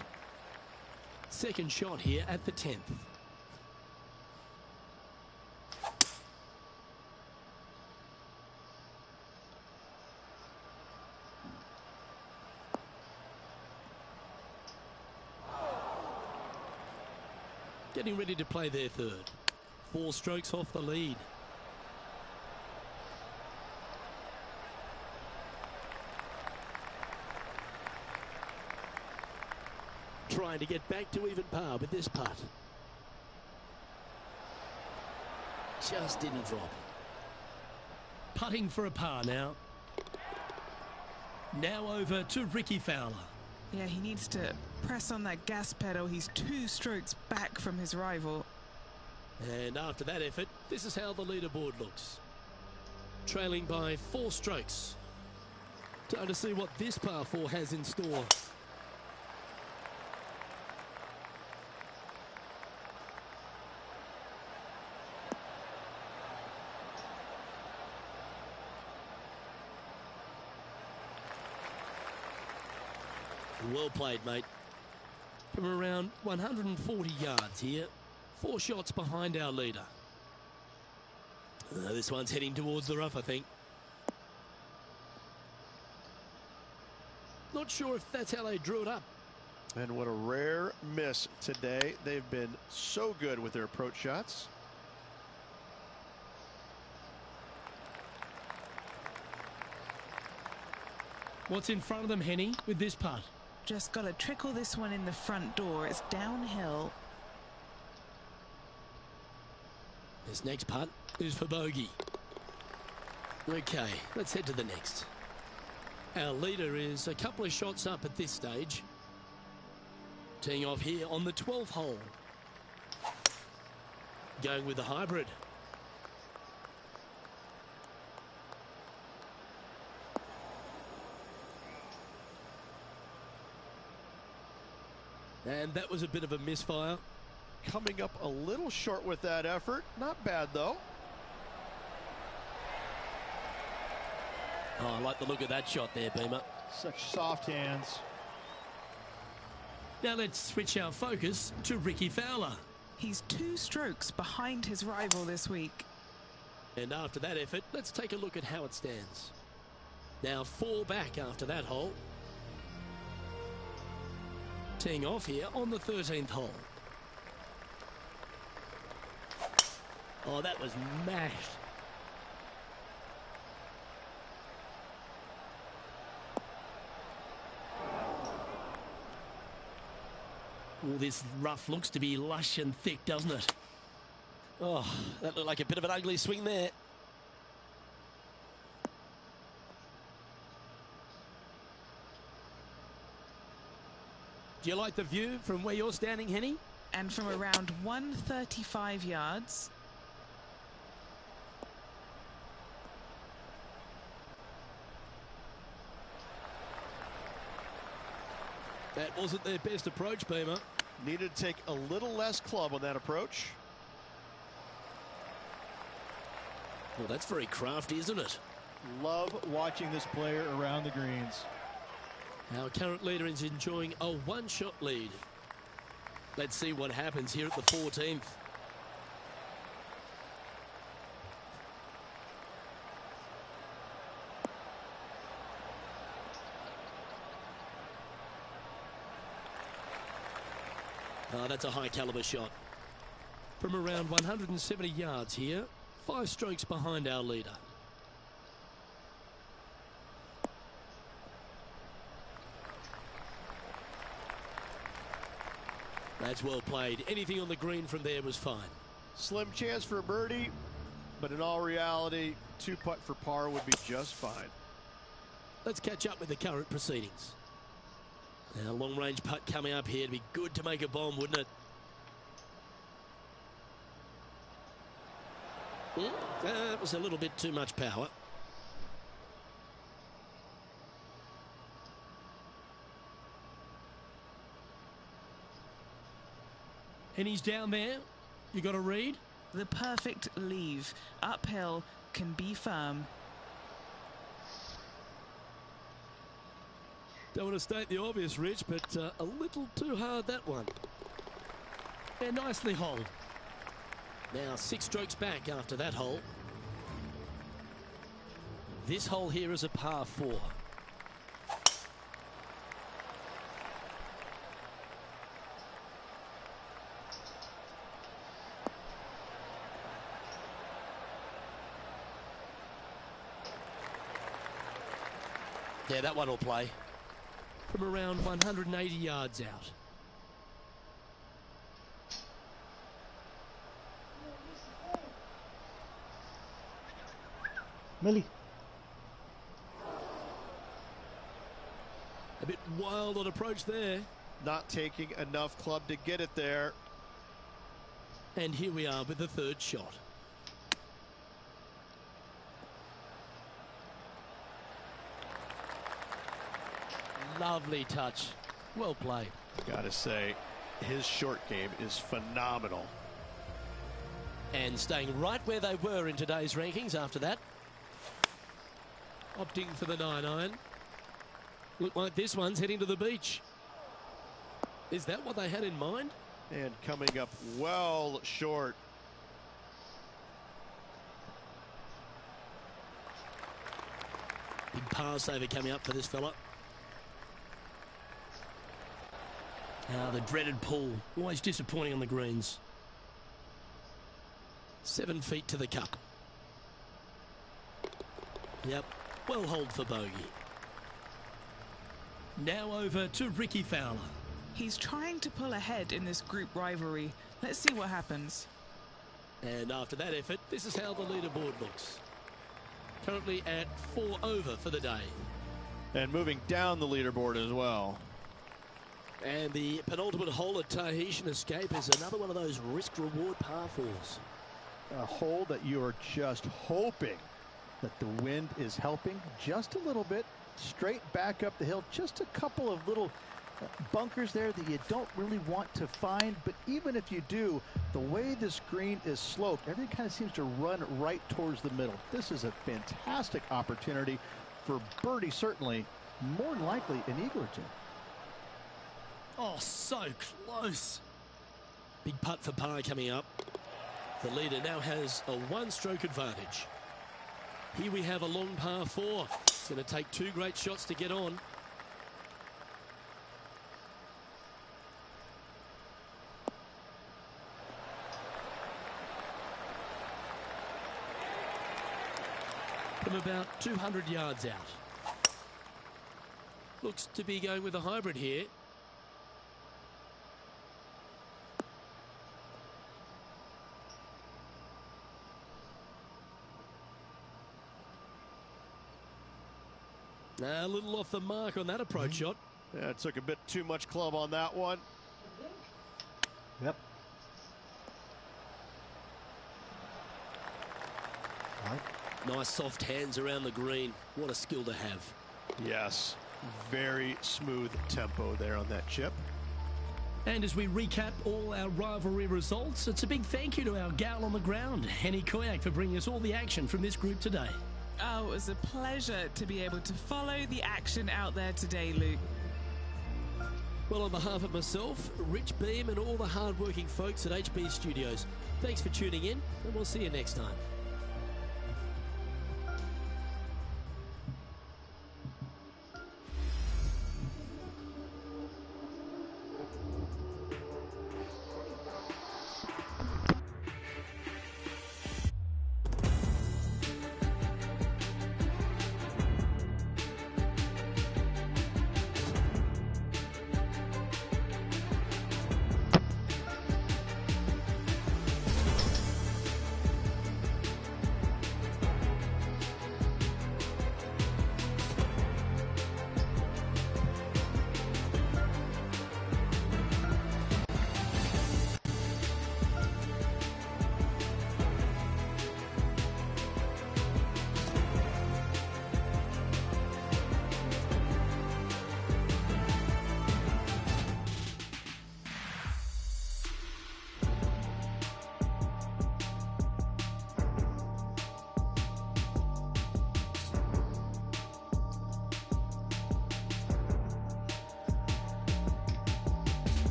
Second shot here at the 10th. Getting ready to play their third. 4 strokes off the lead. Trying to get back to even par with this putt. Just didn't drop. Putting for a par now. Now over to Rickie Fowler. Yeah, he needs to press on that gas pedal. He's 2 strokes back from his rival. And after that effort, this is how the leaderboard looks. Trailing by 4 strokes. Time to see what this par 4 has in store. Well played, mate. From around 140 yards here, 4 shots behind our leader. This one's heading towards the rough, I think. Not sure if that's how they drew it up. And what a rare miss today. They've been so good with their approach shots. What's in front of them, Henny, with this putt? Just got to trickle this one in the front door. It's downhill. This next putt is for bogey. Okay, let's head to the next. Our leader is a couple of shots up at this stage. Teeing off here on the 12th hole. Going with the hybrid. And that was a bit of a misfire. Coming up a little short with that effort. Not bad, though. Oh, I like the look of that shot there, Beamer. Such soft hands. Now let's switch our focus to Rickie Fowler. He's 2 strokes behind his rival this week. And after that effort, let's take a look at how it stands. Now 4 back after that hole. Teeing off here on the 13th hole. Oh, that was mashed. Oh, this rough looks to be lush and thick, doesn't it? Oh, that looked like a bit of an ugly swing there. Do you like the view from where you're standing, Henny? And from around 135 yards. That wasn't their best approach, Beamer. Needed to take a little less club on that approach. Well, that's very crafty, isn't it? Love watching this player around the greens. Our current leader is enjoying a 1-shot lead. Let's see what happens here at the 14th. Oh, that's a high caliber shot. From around 170 yards here, 5 strokes behind our leader. That's well played. Anything on the green from there was fine. Slim chance for a birdie, but in all reality, 2-putt for par would be just fine. Let's catch up with the current proceedings. Now, long-range putt coming up here. It'd be good to make a bomb, wouldn't it? That was a little bit too much power. And he's down there. You got to read. The perfect leave. Uphill, can be firm. Don't want to state the obvious, Rich, but a little too hard, that one. And nicely holed. Now 6 strokes back after that hole. This hole here is a par 4. Yeah, that one will play from around 180 yards out. Millie. A bit wild on approach there. Not taking enough club to get it there. And here we are with the 3rd shot. Lovely touch. Well played. Gotta say, his short game is phenomenal. And staying right where they were in today's rankings after that. Opting for the 9-iron. Look like this one's heading to the beach. Is that what they had in mind? And coming up well short. Big par saver coming up for this fella. The dreaded pull. Always disappointing on the greens. 7 feet to the cup. Yep. Well holed for bogey. Now over to Rickie Fowler. He's trying to pull ahead in this group rivalry. Let's see what happens. And after that effort, this is how the leaderboard looks. Currently at 4 over for the day. And moving down the leaderboard as well. And the penultimate hole at Tahitian Escape is another one of those risk-reward par 4s. A hole that you are just hoping that the wind is helping just a little bit. Straight back up the hill. Just a couple of little bunkers there that you don't really want to find. But even if you do, the way this green is sloped, everything kind of seems to run right towards the middle. This is a fantastic opportunity for birdie, certainly. More than likely, an eagle or two. Oh, so close. Big putt for par coming up. The leader now has a 1-stroke advantage. Here we have a long par 4. It's going to take 2 great shots to get on. From about 200 yards out. Looks to be going with a hybrid here. A little off the mark on that approach shot. Yeah, it took a bit too much club on that one. Yep. Right. Nice soft hands around the green. What a skill to have. Yes, very smooth tempo there on that chip. And as we recap all our rivalry results, it's a big thank you to our gal on the ground, Henny Koyak, for bringing us all the action from this group today. Oh, it was a pleasure to be able to follow the action out there today, Luke. Well, on behalf of myself, Rich Beam, and all the hard-working folks at HB Studios, thanks for tuning in, and we'll see you next time.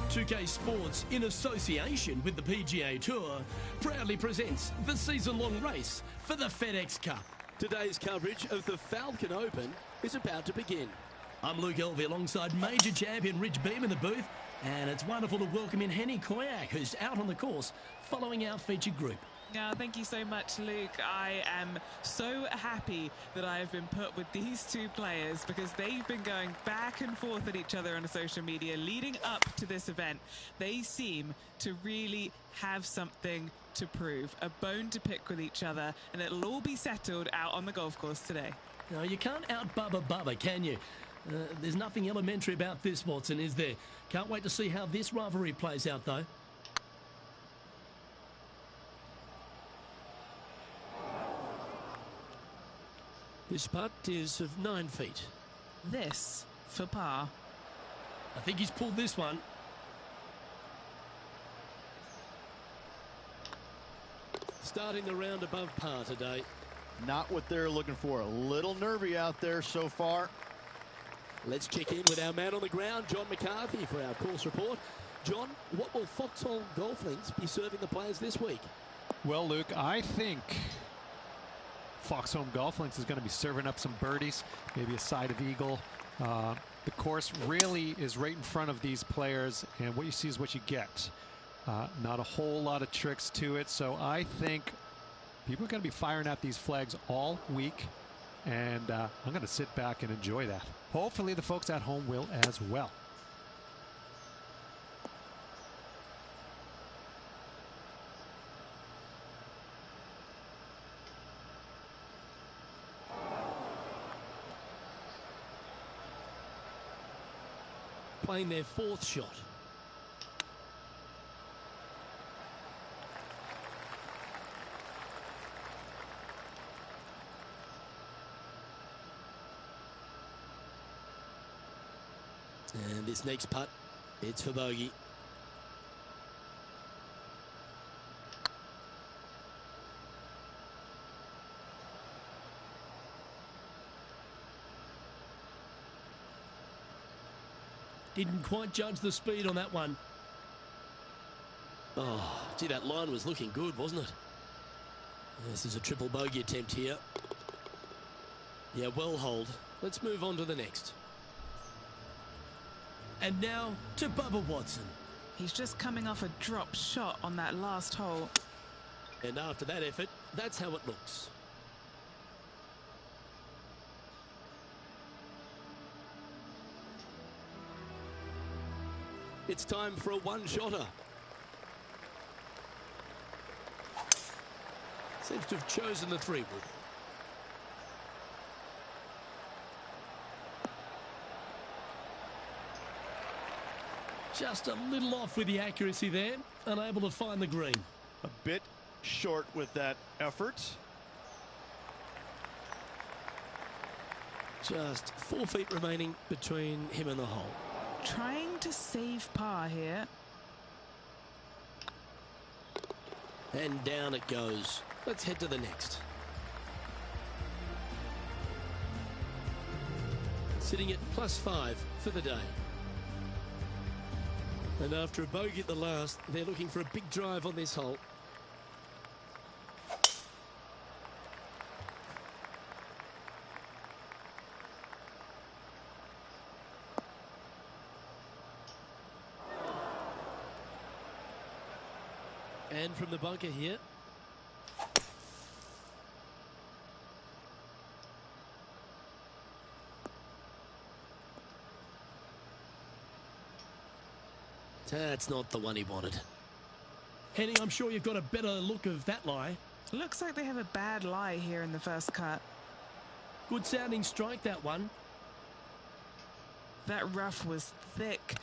2K Sports, in association with the PGA Tour, proudly presents the season-long race for the FedEx Cup. Today's coverage of the Falcon Open is about to begin. I'm Luke Elvey alongside major champion Rich Beem in the booth, and it's wonderful to welcome in Henny Koyak, who's out on the course following our featured group. Thank you so much, Luke. I am so happy that I have been put with these two players because they've been going back and forth at each other on social media leading up to this event. They seem to really have something to prove, a bone to pick with each other, and it'll all be settled out on the golf course today. No, you can't out-Bubba, can you? There's nothing elementary about this, Watson, is there? Can't wait to see how this rivalry plays out, though. This putt is of 9 feet. This for par. I think he's pulled this one. Starting the round above par today. Not what they're looking for. A little nervy out there so far. Let's check in with our man on the ground, John McCarthy, for our course report. John, what will Foxhole Golf Links be serving the players this week? Well, Luke, I think Foxhome Golf Links is going to be serving up some birdies, maybe a side of eagle. The course really is right in front of these players, and what you see is what you get. Not a whole lot of tricks to it, so I think people are going to be firing at these flags all week, and I'm going to sit back and enjoy that. Hopefully the folks at home will as well. Playing their 4th shot. And this next putt, it's for bogey. Didn't quite judge the speed on that one. Oh, gee, that line was looking good, wasn't it? This is a triple bogey attempt here. Yeah, well holed. Let's move on to the next. And now to Bubba Watson. He's just coming off a drop shot on that last hole. And after that effort, that's how it looks. It's time for a one-shotter. Seems to have chosen the 3-wood. Just a little off with the accuracy there, unable to find the green. A bit short with that effort. Just 4 feet remaining between him and the hole. Trying to save par here. And down it goes. Let's head to the next. Sitting at +5 for the day. And after a bogey at the last, they're looking for a big drive on this hole. And from the bunker here. That's not the one he wanted. Henny, I'm sure you've got a better look of that lie. Looks like they have a bad lie here in the first cut. Good sounding strike, that one. That rough was thick.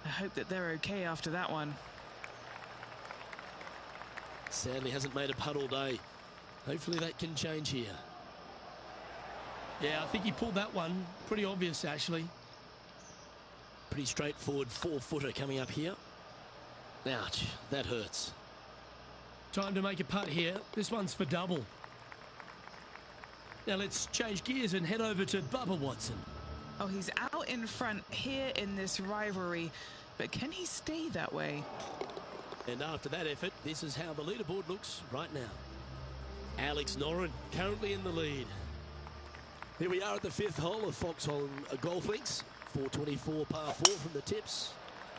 I hope that they're okay after that one. Sadly hasn't made a putt all day. Hopefully that can change here. Yeah, I think he pulled that one. Pretty obvious, actually. Pretty straightforward 4-footer coming up here. Ouch, that hurts. Time to make a putt here. This one's for double. Now let's change gears and head over to Bubba Watson. Oh, he's out in front here in this rivalry. but can he stay that way? And after that effort, this is how the leaderboard looks right now. Alex Noren currently in the lead. Here we are at the 5th hole of Foxhole Golf Links. 424 par 4 from the tips.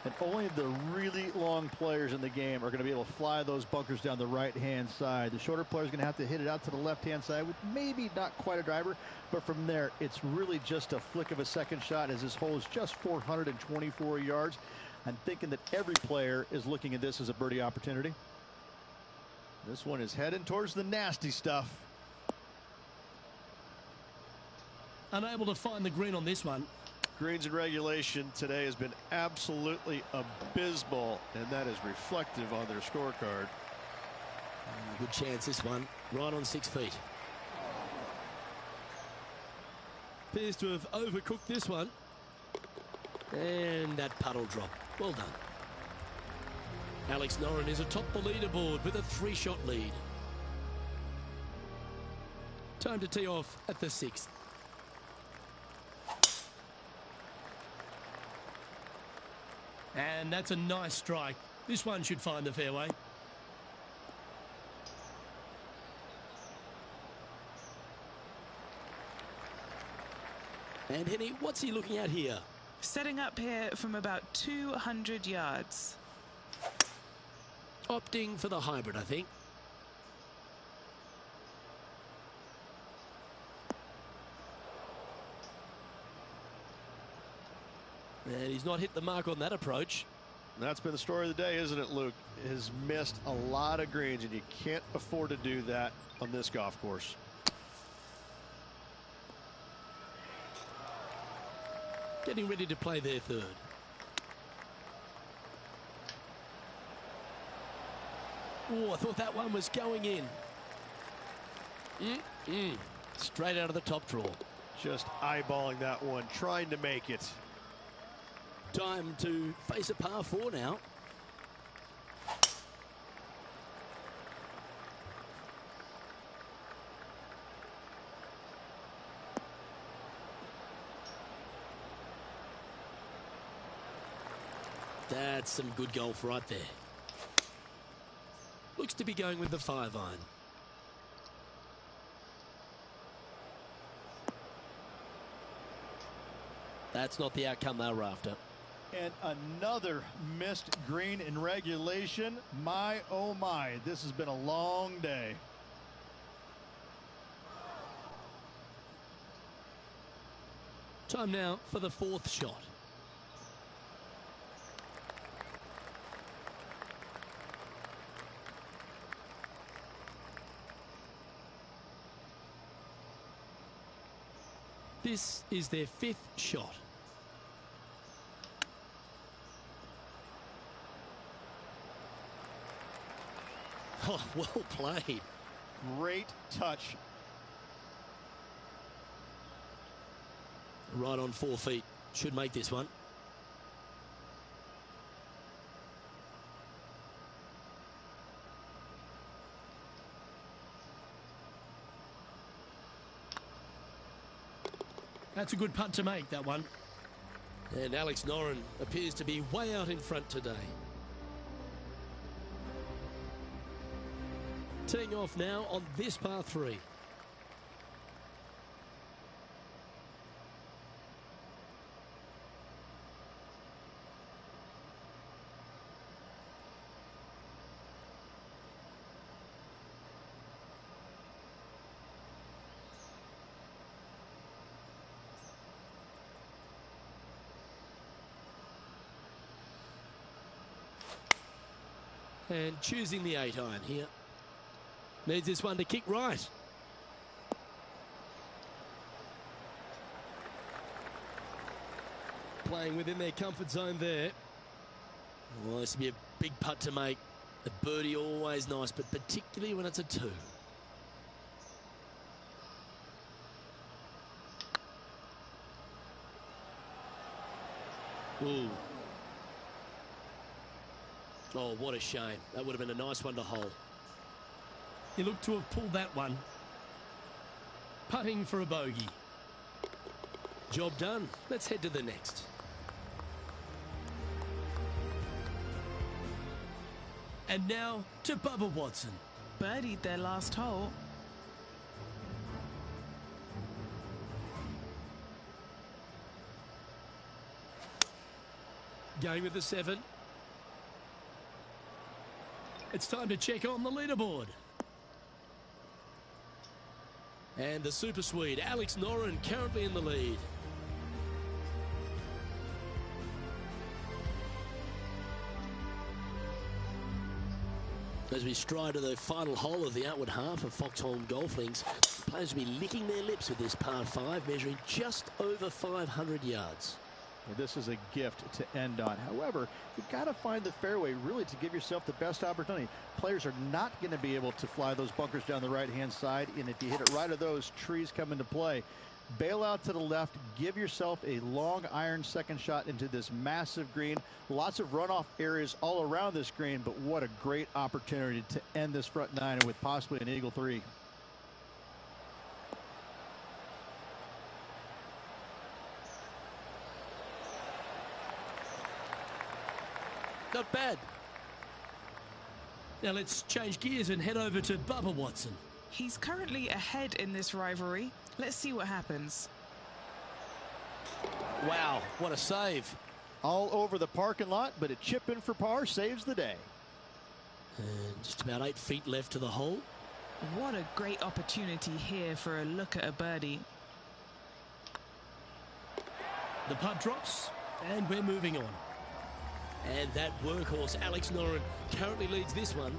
And only the really long players in the game are going to be able to fly those bunkers down the right-hand side. The shorter players are going to have to hit it out to the left-hand side with maybe not quite a driver, but from there, it's really just a flick of a second shot, as this hole is just 424 yards. I'm thinking that every player is looking at this as a birdie opportunity. This one is heading towards the nasty stuff. Unable to find the green on this one. Greens in regulation today has been absolutely abysmal, and that is reflective on their scorecard. Good chance this one, right on 6 feet. Appears to have overcooked this one. And that puddle drop. Well done. Alex Noren is atop the leaderboard with a 3-shot lead. Time to tee off at the 6th. And that's a nice strike. This one should find the fairway. And Henny, what's he looking at here? Setting up here from about 200 yards. Opting for the hybrid, I think. And he's not hit the mark on that approach. That's been the story of the day, isn't it, Luke? Has missed a lot of greens, and you can't afford to do that on this golf course. Getting ready to play their 3rd. Oh, I thought that one was going in. Straight out of the top draw. Just eyeballing that one, trying to make it. Time to face a par 4 now. That's some good golf right there. Looks to be going with the 5-iron. That's not the outcome they were after. And another missed green in regulation. My, oh my, this has been a long day. Time now for the 4th shot. This is their 5th shot. Oh, well played. Great touch. Right on 4 feet. Should make this one. That's a good putt to make, that one. And Alex Noren appears to be way out in front today. Teeing off now on this par 3. And choosing the 8-iron here. Needs this one to kick right. Playing within their comfort zone there. Well, this will be a big putt to make. A birdie always nice, but particularly when it's a 2. Ooh. Oh, what a shame. That would have been a nice one to hole. He looked to have pulled that one. Putting for a bogey. Job done. Let's head to the next. And now to Bubba Watson. Birdied their last hole. Going with the 7. It's time to check on the leaderboard. And the Super Swede, Alex Noren, currently in the lead. As we stride to the final hole of the outward half of Foxholm Golf Links, players will be licking their lips with this par 5, measuring just over 500 yards. Well, this is a gift to end on. However, you've got to find the fairway really to give yourself the best opportunity. Players are not going to be able to fly those bunkers down the right-hand side, and if you hit it right at those trees come into play, bail out to the left, give yourself a long iron second shot into this massive green. Lots of runoff areas all around this green, but what a great opportunity to end this front 9 with possibly an eagle 3. Not bad. Now let's change gears and head over to Bubba Watson. He's currently ahead in this rivalry. Let's see what happens. Wow, what a save. All over the parking lot, but a chip in for par saves the day. And just about 8 feet left to the hole. What a great opportunity here for a look at a birdie. The putt drops, and we're moving on. And that workhorse, Alex Noren, currently leads this one.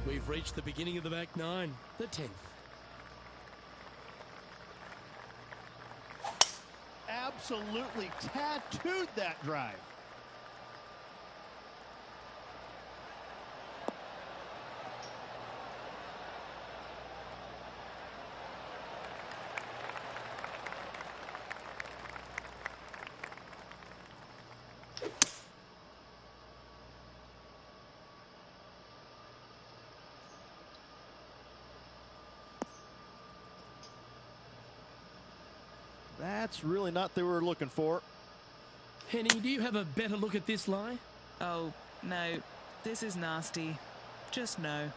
We've reached the beginning of the back 9, the 10th. Absolutely tattooed that drive. That's really not what they were looking for. Henny, do you have a better look at this lie? Oh, no. This is nasty. Just no.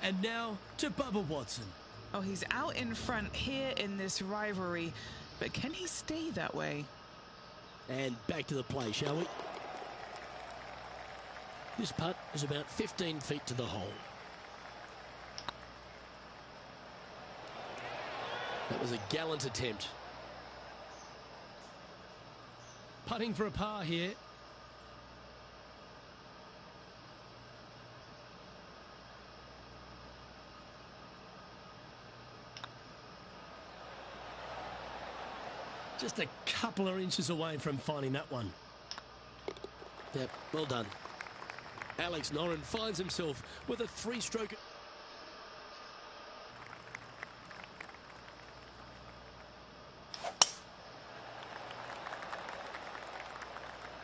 And now to Bubba Watson. Oh, he's out in front here in this rivalry, but can he stay that way? And back to the play, shall we? This putt is about 15 feet to the hole. That was a gallant attempt. Putting for a par here. Just a couple of inches away from finding that one. Yep, well done. Alex Noren finds himself with a 3-stroke.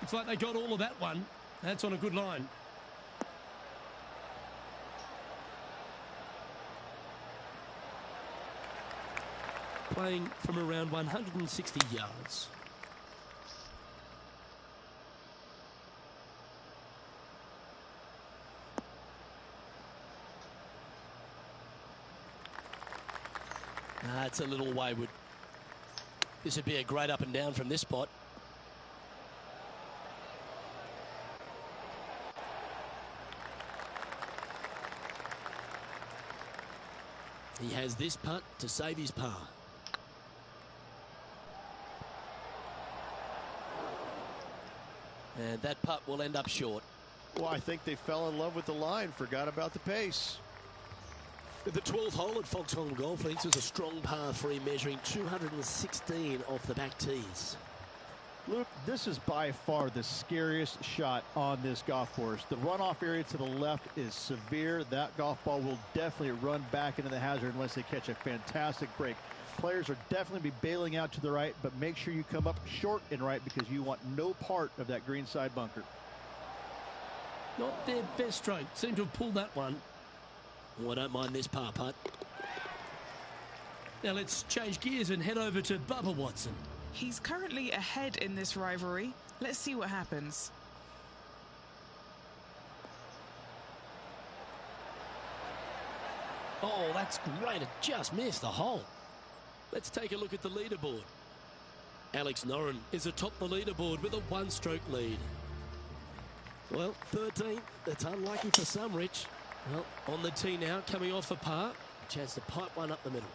Looks like they got all of that one. That's on a good line. Playing from around 160 yards. It's a little wayward. This would be a great up and down from this spot. He has this putt to save his par. And that putt will end up short. Well, I think they fell in love with the line, forgot about the pace. The 12th hole at Foxholm Golf Links is a strong par 3 measuring 216 off the back tees. Luke, this is by far the scariest shot on this golf course. The runoff area to the left is severe. That golf ball will definitely run back into the hazard unless they catch a fantastic break. Players are definitely be bailing out to the right, but make sure you come up short and right because you want no part of that greenside bunker. Not their best stroke. Seem to have pulled that one. Oh, I don't mind this par putt. Now let's change gears and head over to Bubba Watson. He's currently ahead in this rivalry. Let's see what happens. Oh, that's great. It just missed the hole. Let's take a look at the leaderboard. Alex Noren is atop the leaderboard with a one-stroke lead. Well, 13th. That's unlucky for some, Rich. Well, on the tee now, coming off a par. Chance to pipe one up the middle.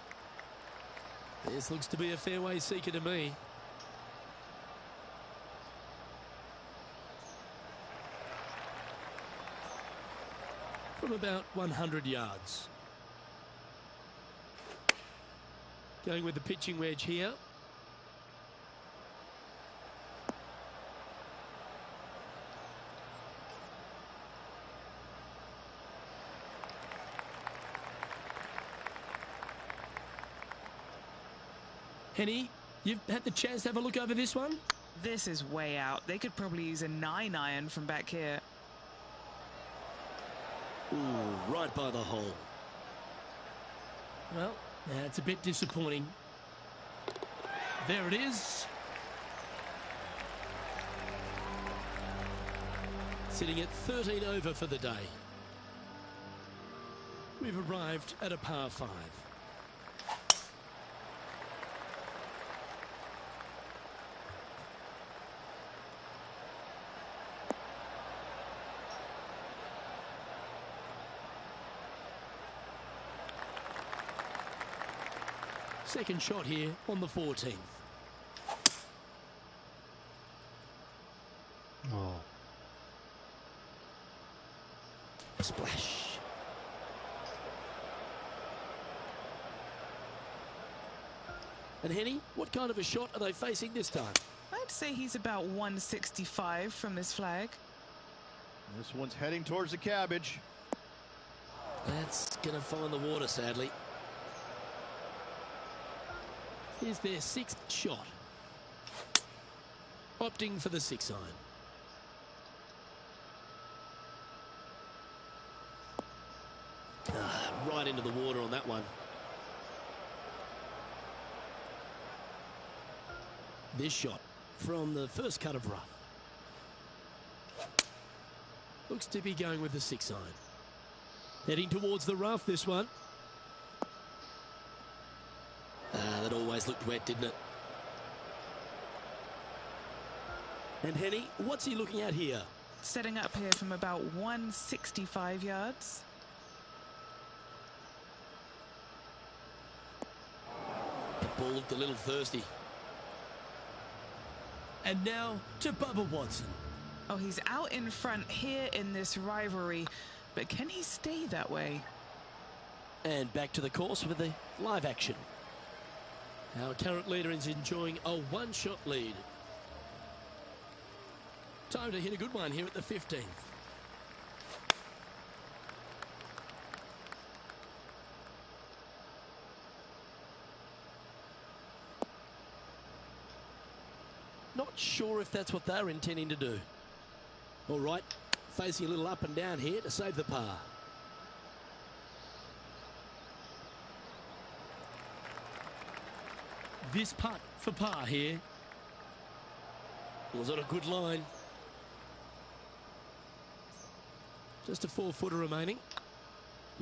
This looks to be a fairway seeker to me. From about 100 yards. Going with the pitching wedge here. Henny, you've had the chance to have a look over this one? This is way out. They could probably use a 9-iron from back here. Ooh, right by the hole. Well, that's a bit disappointing. There it is. Sitting at 13 over for the day. We've arrived at a par 5. Second shot here on the 14th. Oh. Splash. And Henny, what kind of a shot are they facing this time? I'd say he's about 165 from this flag. This one's heading towards the cabbage. That's going to find the water, sadly. Here's their 6th shot. Opting for the 6-iron. Right into the water on that one. This shot from the first cut of rough. Looks to be going with the 6-iron. Heading towards the rough, this one. That always looked wet, didn't it? And Henny, what's he looking at here? Setting up here from about 165 yards. The ball looked a little thirsty. And now to Bubba Watson. Oh, he's out in front here in this rivalry, but can he stay that way? And back to the course with the live action. Our current leader is enjoying a one-shot lead. Time to hit a good one here at the 15th. Not sure if that's what they're intending to do. All right, facing a little up and down here to save the par. This putt for par here. Was on a good line. Just a 4-footer remaining.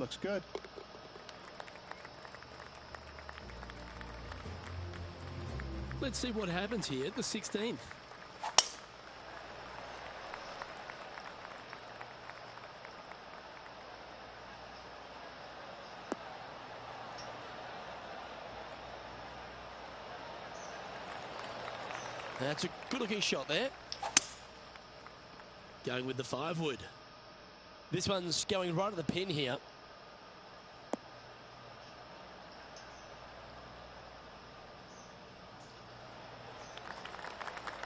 Looks good. Let's see what happens here at the 16th. That's a good-looking shot there. Going with the 5-wood. This one's going right at the pin here.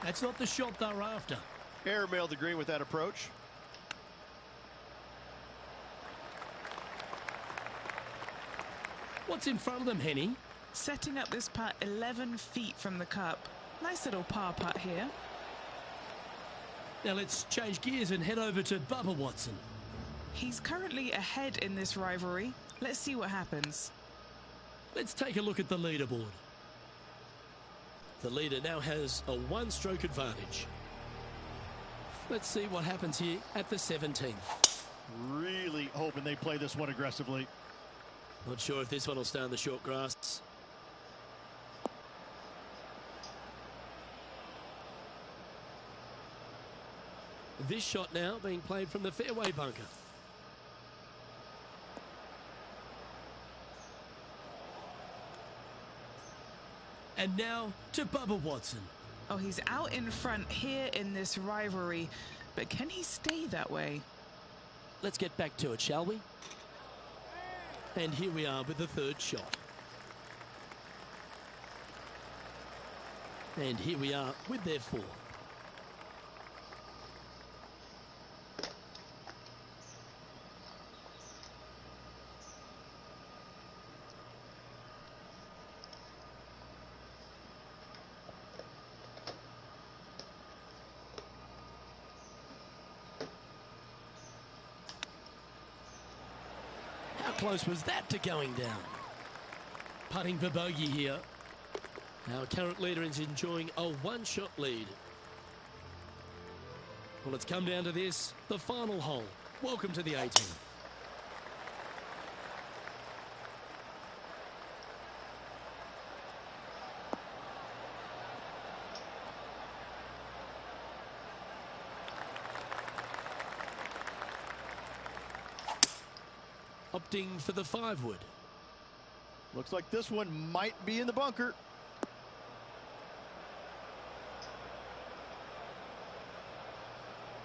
That's not the shot they're after. Airmailed the green with that approach. What's in front of them, Henny? Setting up this putt 11 feet from the cup. Nice little par putt here. Now let's change gears and head over to Bubba Watson. He's currently ahead in this rivalry. Let's see what happens. Let's take a look at the leaderboard. The leader now has a one-stroke advantage. Let's see what happens here at the 17th. Really hoping they play this one aggressively. Not sure if this one will stay on the short grass. This shot now being played from the fairway bunker. And now to Bubba Watson. Oh, he's out in front here in this rivalry, but can he stay that way? Let's get back to it, shall we? And here we are with the third shot. And here we are with their fourth. How close was that to going down? Putting for bogey here. Our current leader is enjoying a one-shot lead. Well, it's come down to this, the final hole. Welcome to the 18th. Opting for the 5-wood. Looks like this one might be in the bunker.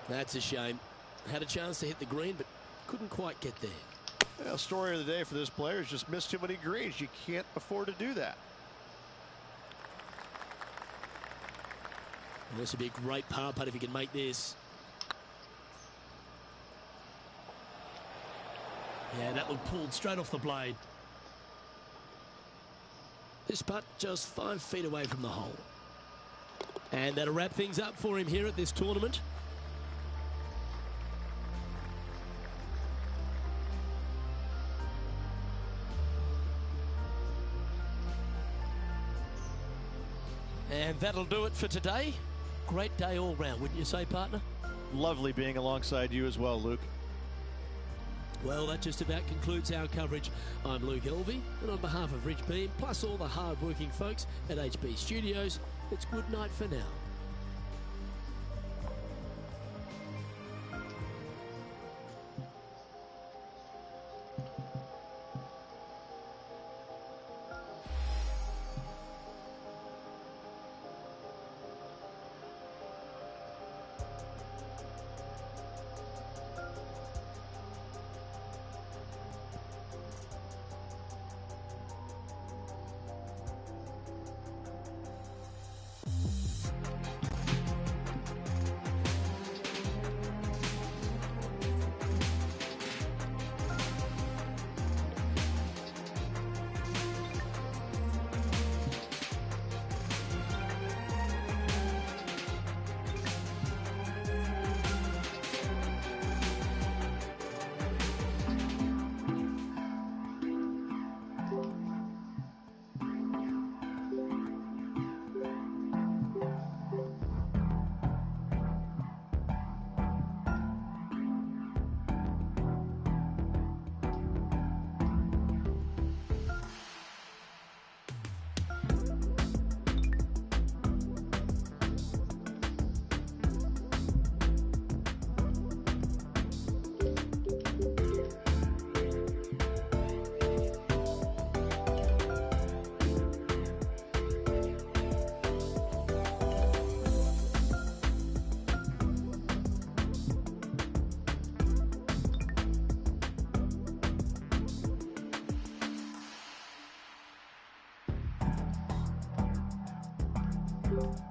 That's a shame. Had a chance to hit the green, but couldn't quite get there. Well, story of the day for this player is just missed too many greens. You can't afford to do that. Well, this would be a great par putt if he can make this. Yeah, that looked pulled straight off the blade. This putt just 5 feet away from the hole. And that'll wrap things up for him here at this tournament. And that'll do it for today. Great day all round, wouldn't you say, partner? Lovely being alongside you as well, Luke. Well, that just about concludes our coverage. I'm Luke Elvey, and on behalf of Rich Beam, plus all the hard-working folks at HB Studios, it's good night for now. you.